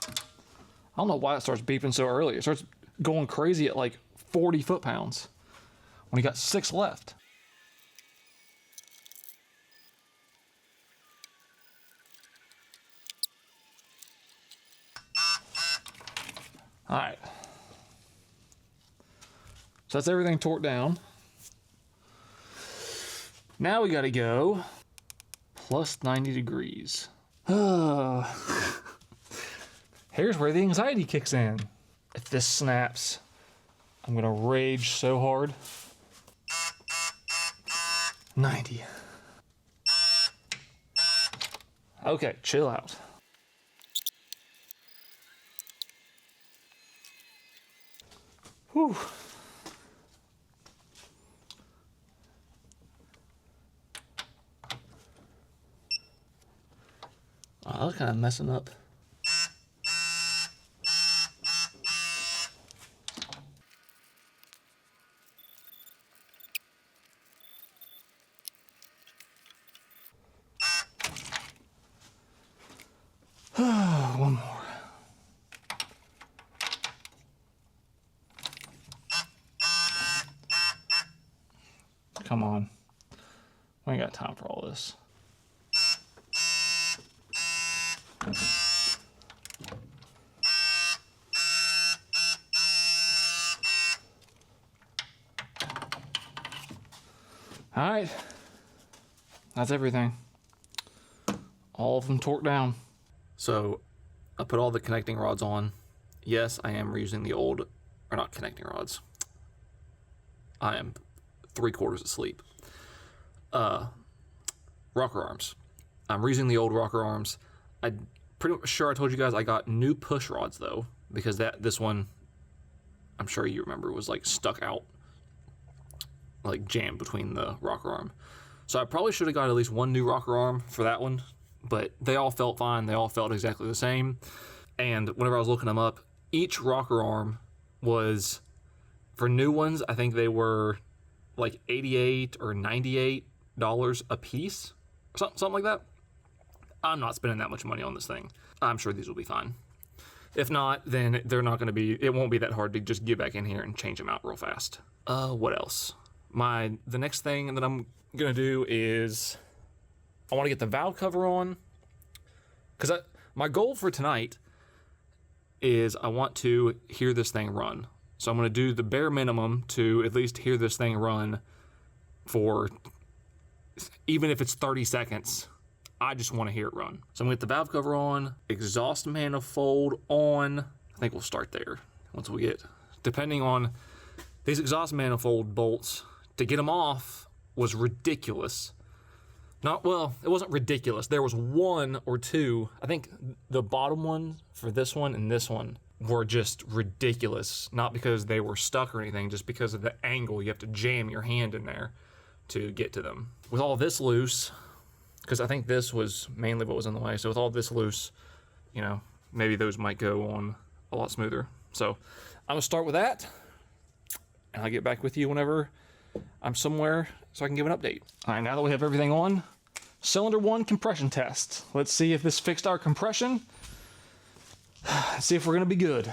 I don't know why it starts beeping so early. It starts going crazy at like 40 foot-pounds when you got 6 left. All right. So that's everything torqued down. Now we gotta go plus 90 degrees. Here's where the anxiety kicks in. If this snaps, I'm gonna rage so hard. 90. Okay, chill out. Whew. Oh, I was kind of messing up. One more. Come on. We ain't got time for all this. All right. That's everything. All of them torqued down. So I put all the connecting rods on. Yes, I am reusing the old, or not connecting rods. I am 3/4 asleep. Rocker arms. I'm reusing the old rocker arms. I'm pretty sure I told you guys I got new push rods though, because this one, I'm sure you remember, was like stuck out, like jammed between the rocker arm. So I probably should have got at least one new rocker arm for that one, but they all felt fine. They all felt exactly the same. And whenever I was looking them up, each rocker arm was, for new ones, I think they were like $88 or $98 a piece, something like that. I'm not spending that much money on this thing. I'm sure these will be fine. If not, then they're not going to be, it won't be that hard to just get back in here and change them out real fast. What else? The next thing that I'm going to do is I want to get the valve cover on, because My goal for tonight is I want to hear this thing run. So I'm going to do the bare minimum to at least hear this thing run for, even if it's 30 seconds, I just want to hear it run. So I'm going to get the valve cover on, exhaust manifold on. I think we'll start there once we get, depending on these exhaust manifold bolts, to get them off was ridiculous. Not, well, it wasn't ridiculous. There was one or two, I think the bottom one for this one and this one were just ridiculous. Not because they were stuck or anything, just because of the angle. You have to jam your hand in there to get to them. With all this loose, because I think this was mainly what was in the way, so with all this loose, you know, maybe those might go on a lot smoother. So I'm gonna start with that, and I'll get back with you whenever I'm somewhere so I can give an update. All right, now that we have everything on, cylinder 1 compression test. Let's see if this fixed our compression. Let's see if we're gonna be good.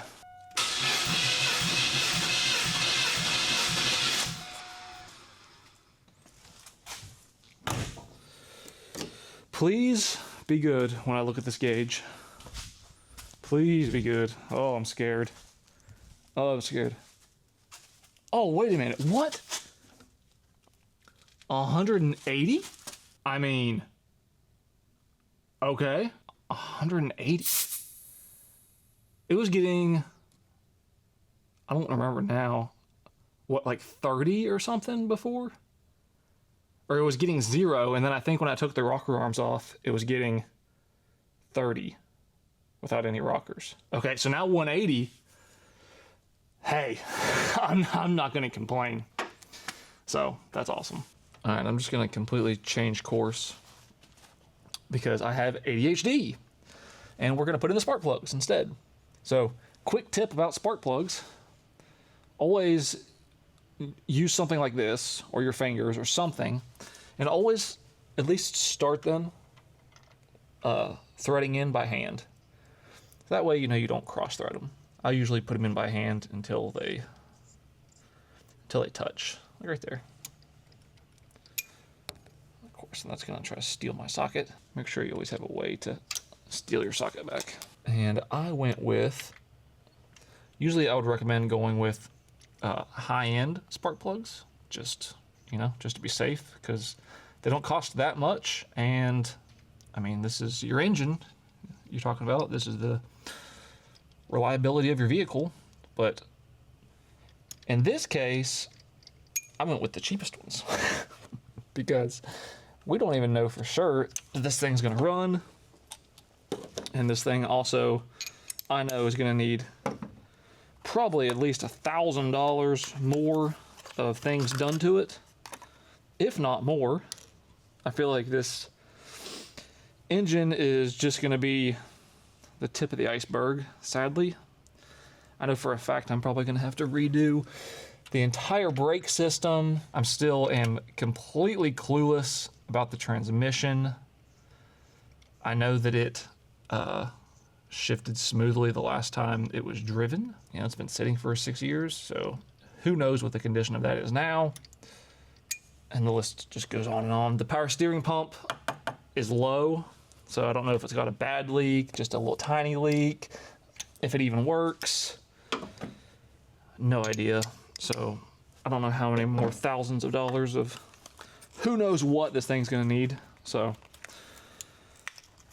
Please be good when I look at this gauge. Please be good. Oh, I'm scared. Oh, I'm scared. Oh, wait a minute. What? 180? I mean, okay. 180. It was getting, I don't remember now, what, like 30 or something before? Or it was getting 0, and then I think when I took the rocker arms off, it was getting 30 without any rockers. Okay, so now 180. Hey, I'm not gonna complain. So that's awesome. All right, I'm just gonna completely change course because I have ADHD, and we're gonna put in the spark plugs instead. So, quick tip about spark plugs: always use something like this, or your fingers, or something, and always at least start them threading in by hand. That way, you know, you don't cross thread them. I usually put them in by hand until they touch, like right there. Of course, and that's gonna try to steal my socket. Make sure you always have a way to steal your socket back. And I went with, usually I would recommend going with high-end spark plugs, just to be safe, because they don't cost that much. And I mean, this is your engine you're talking about. This is the reliability of your vehicle. But in this case, I went with the cheapest ones because we don't even know for sure that this thing's gonna run. And this thing also, I know, is gonna need probably at least $1,000 more of things done to it, if not more. I feel like this engine is just gonna be the tip of the iceberg, sadly. I know for a fact I'm probably gonna have to redo the entire brake system. I'm still am completely clueless about the transmission. I know that it shifted smoothly the last time it was driven. You know, it's been sitting for 6 years, so who knows what the condition of that is now. And the list just goes on and on. The power steering pump is low, so I don't know if it's got a bad leak, just a little tiny leak, if it even works. No idea. So I don't know how many more thousands of dollars of who knows what this thing's gonna need. So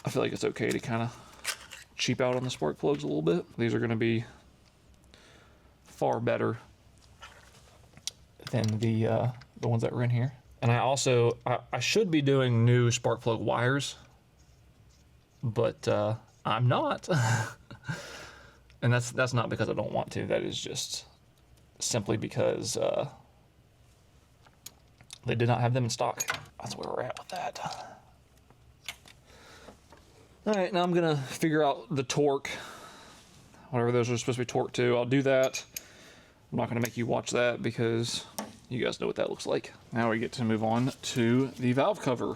I feel like it's okay to kind of cheap out on the spark plugs a little bit. These are going to be far better than the ones that were in here. And I should be doing new spark plug wires, but I'm not. And that's not because I don't want to. That is just simply because they did not have them in stock. That's where we're at with that. All right, now I'm gonna figure out the torque, whatever those are supposed to be torqued to. I'll do that. I'm not gonna make you watch that because you guys know what that looks like. Now we get to move on to the valve cover.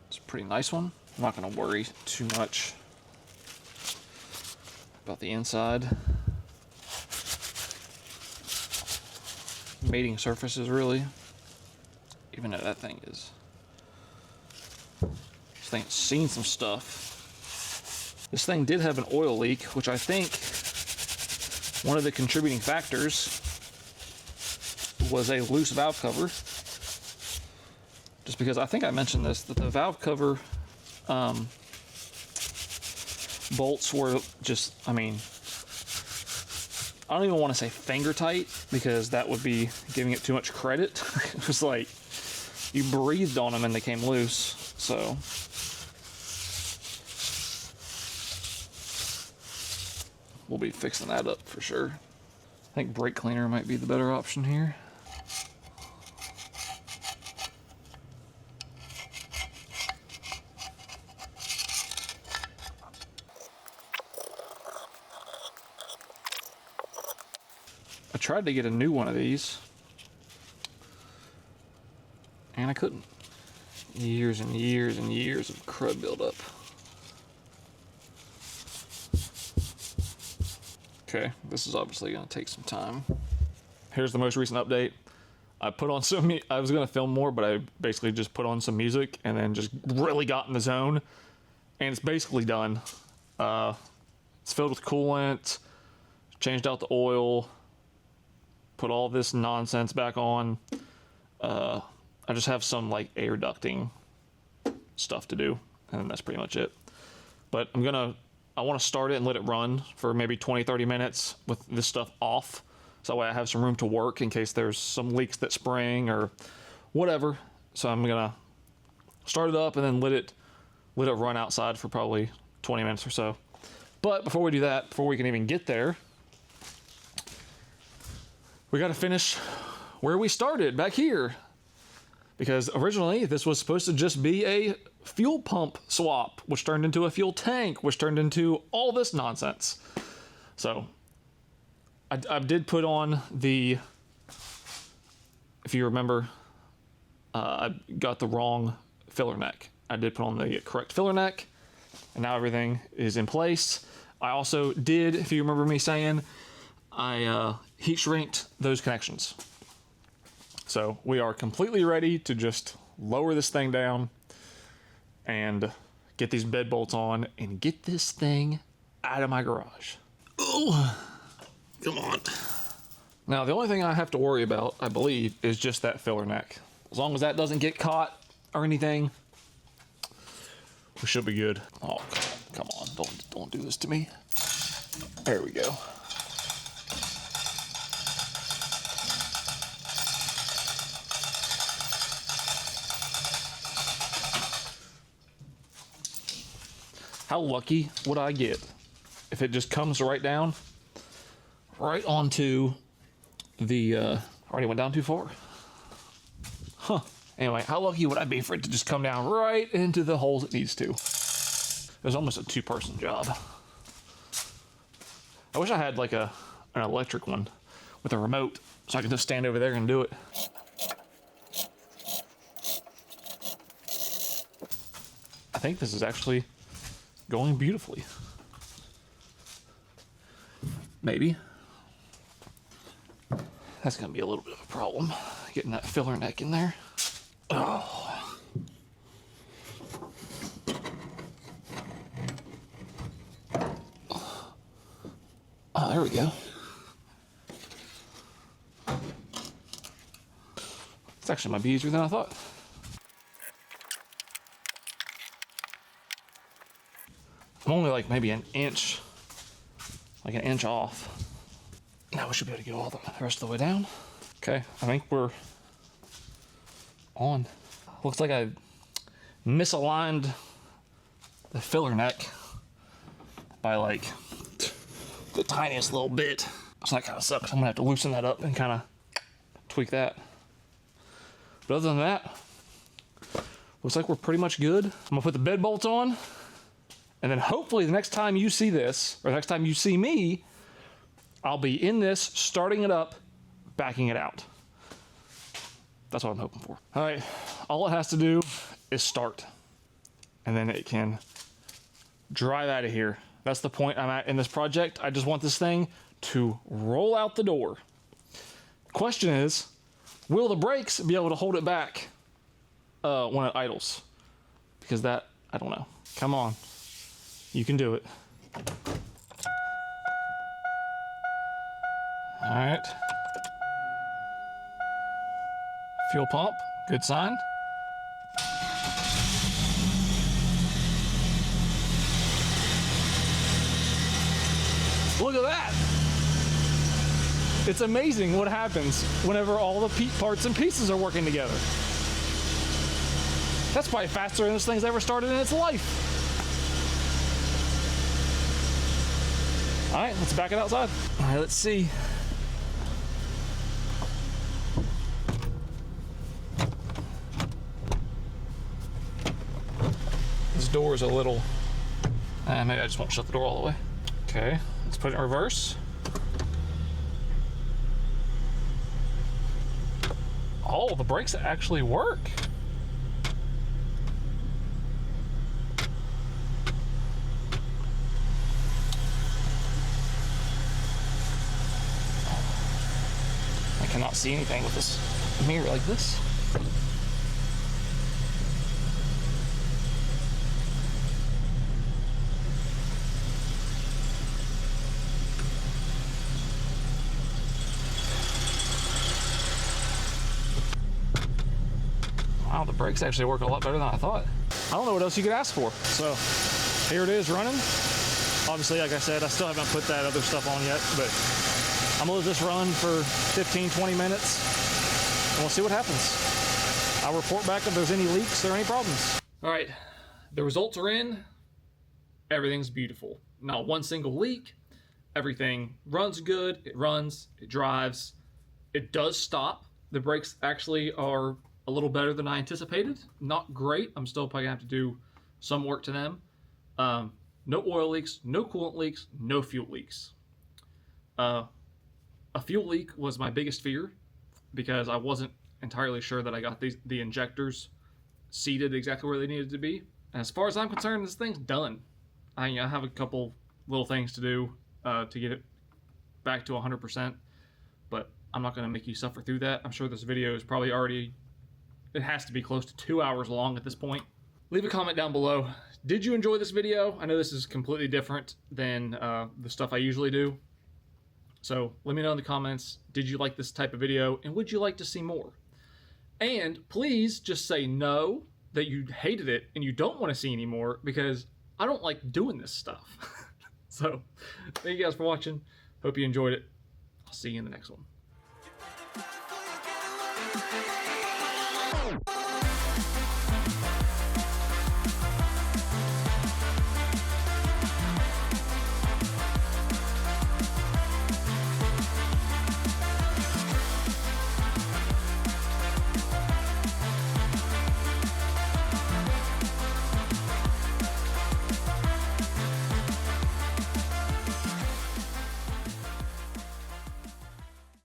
It's a pretty nice one. I'm not gonna worry too much about the inside. Mating surfaces, really. Even though that thing is This thing's seen some stuff. This thing did have an oil leak, which I think one of the contributing factors was a loose valve cover. Just because I think I mentioned this, that the valve cover bolts were just, I mean, I don't even want to say finger tight because that would be giving it too much credit. It was like you breathed on them and they came loose. So we'll be fixing that up for sure. I think brake cleaner might be the better option here. I tried to get a new one of these and I couldn't. Years and years and years of crud buildup. Okay, this is obviously going to take some time. Here's the most recent update. I put on some, I was going to film more, but I basically just put on some music and then just really got in the zone. And it's basically done. It's filled with coolant, changed out the oil, put all this nonsense back on. I just have some like air ducting stuff to do, and that's pretty much it. But I want to start it and let it run for maybe 20-30 minutes with this stuff off, so that way I have some room to work in case there's some leaks that spring or whatever. So I'm gonna start it up and then let it run outside for probably 20 minutes or so. But before we do that, before we can even get there, we got to finish where we started, back here. Because originally this was supposed to just be a fuel pump swap, which turned into a fuel tank, which turned into all this nonsense. So I did put on the, if you remember, I got the wrong filler neck. I did put on the correct filler neck, and now everything is in place. I also did, if you remember me saying, I heat shrinked those connections. So we are completely ready to just lower this thing down and get these bed bolts on and get this thing out of my garage. Oh, come on. Now, the only thing I have to worry about, I believe, is just that filler neck. As long as that doesn't get caught or anything, we should be good. Oh, come on. Don't do this to me. There we go. How lucky would I get if it just comes right down, right onto the, already went down too far? Huh. Anyway, how lucky would I be for it to just come down right into the holes it needs to? It was almost a two-person job. I wish I had like an electric one with a remote so I could just stand over there and do it. I think this is actually going beautifully. Maybe. That's gonna be a little bit of a problem, getting that filler neck in there. Oh. Oh, there we go. It's actually might be easier than I thought. I'm only like maybe an inch off. Now we should be able to get all the rest of the way down. Okay, I think we're on. Looks like I misaligned the filler neck by like the tiniest little bit. So that kind of sucks. I'm gonna have to loosen that up and kind of tweak that. But other than that, looks like we're pretty much good. I'm gonna put the bed bolts on. And then hopefully the next time you see this, or the next time you see me, I'll be in this, starting it up, backing it out. That's what I'm hoping for. All right, all it has to do is start. And then it can drive out of here. That's the point I'm at in this project. I just want this thing to roll out the door. Question is, will the brakes be able to hold it back when it idles? because that, I don't know. Come on. You can do it. All right. Fuel pump, good sign. Look at that. It's amazing what happens whenever all the parts and pieces are working together. That's probably faster than this thing's ever started in its life. All right, let's back it outside. All right, let's see. This door is a little, maybe I just won't shut the door all the way. Okay, let's put it in reverse. Oh, the brakes actually work. I cannot see anything with this mirror like this. Wow, the brakes actually work a lot better than I thought. I don't know what else you could ask for. So here it is running. Obviously, like I said, I still haven't put that other stuff on yet, but I'm gonna let this run for 15, 20 minutes and we'll see what happens. I'll report back if there's any leaks or any problems. All right, the results are in. Everything's beautiful. Not one single leak. Everything runs good. It runs, it drives. It does stop. The brakes actually are a little better than I anticipated. Not great. I'm still probably gonna have to do some work to them. No oil leaks, no coolant leaks, no fuel leaks. A fuel leak was my biggest fear because I wasn't entirely sure that I got the injectors seated exactly where they needed to be. And as far as I'm concerned, this thing's done. I have a couple little things to do to get it back to 100%, but I'm not going to make you suffer through that. I'm sure this video is probably already, it has to be close to 2 hours long at this point. Leave a comment down below. Did you enjoy this video? I know this is completely different than the stuff I usually do. So let me know in the comments, did you like this type of video and would you like to see more? And please just say no, that you hated it and you don't want to see any more because I don't like doing this stuff. So thank you guys for watching. Hope you enjoyed it. I'll see you in the next one.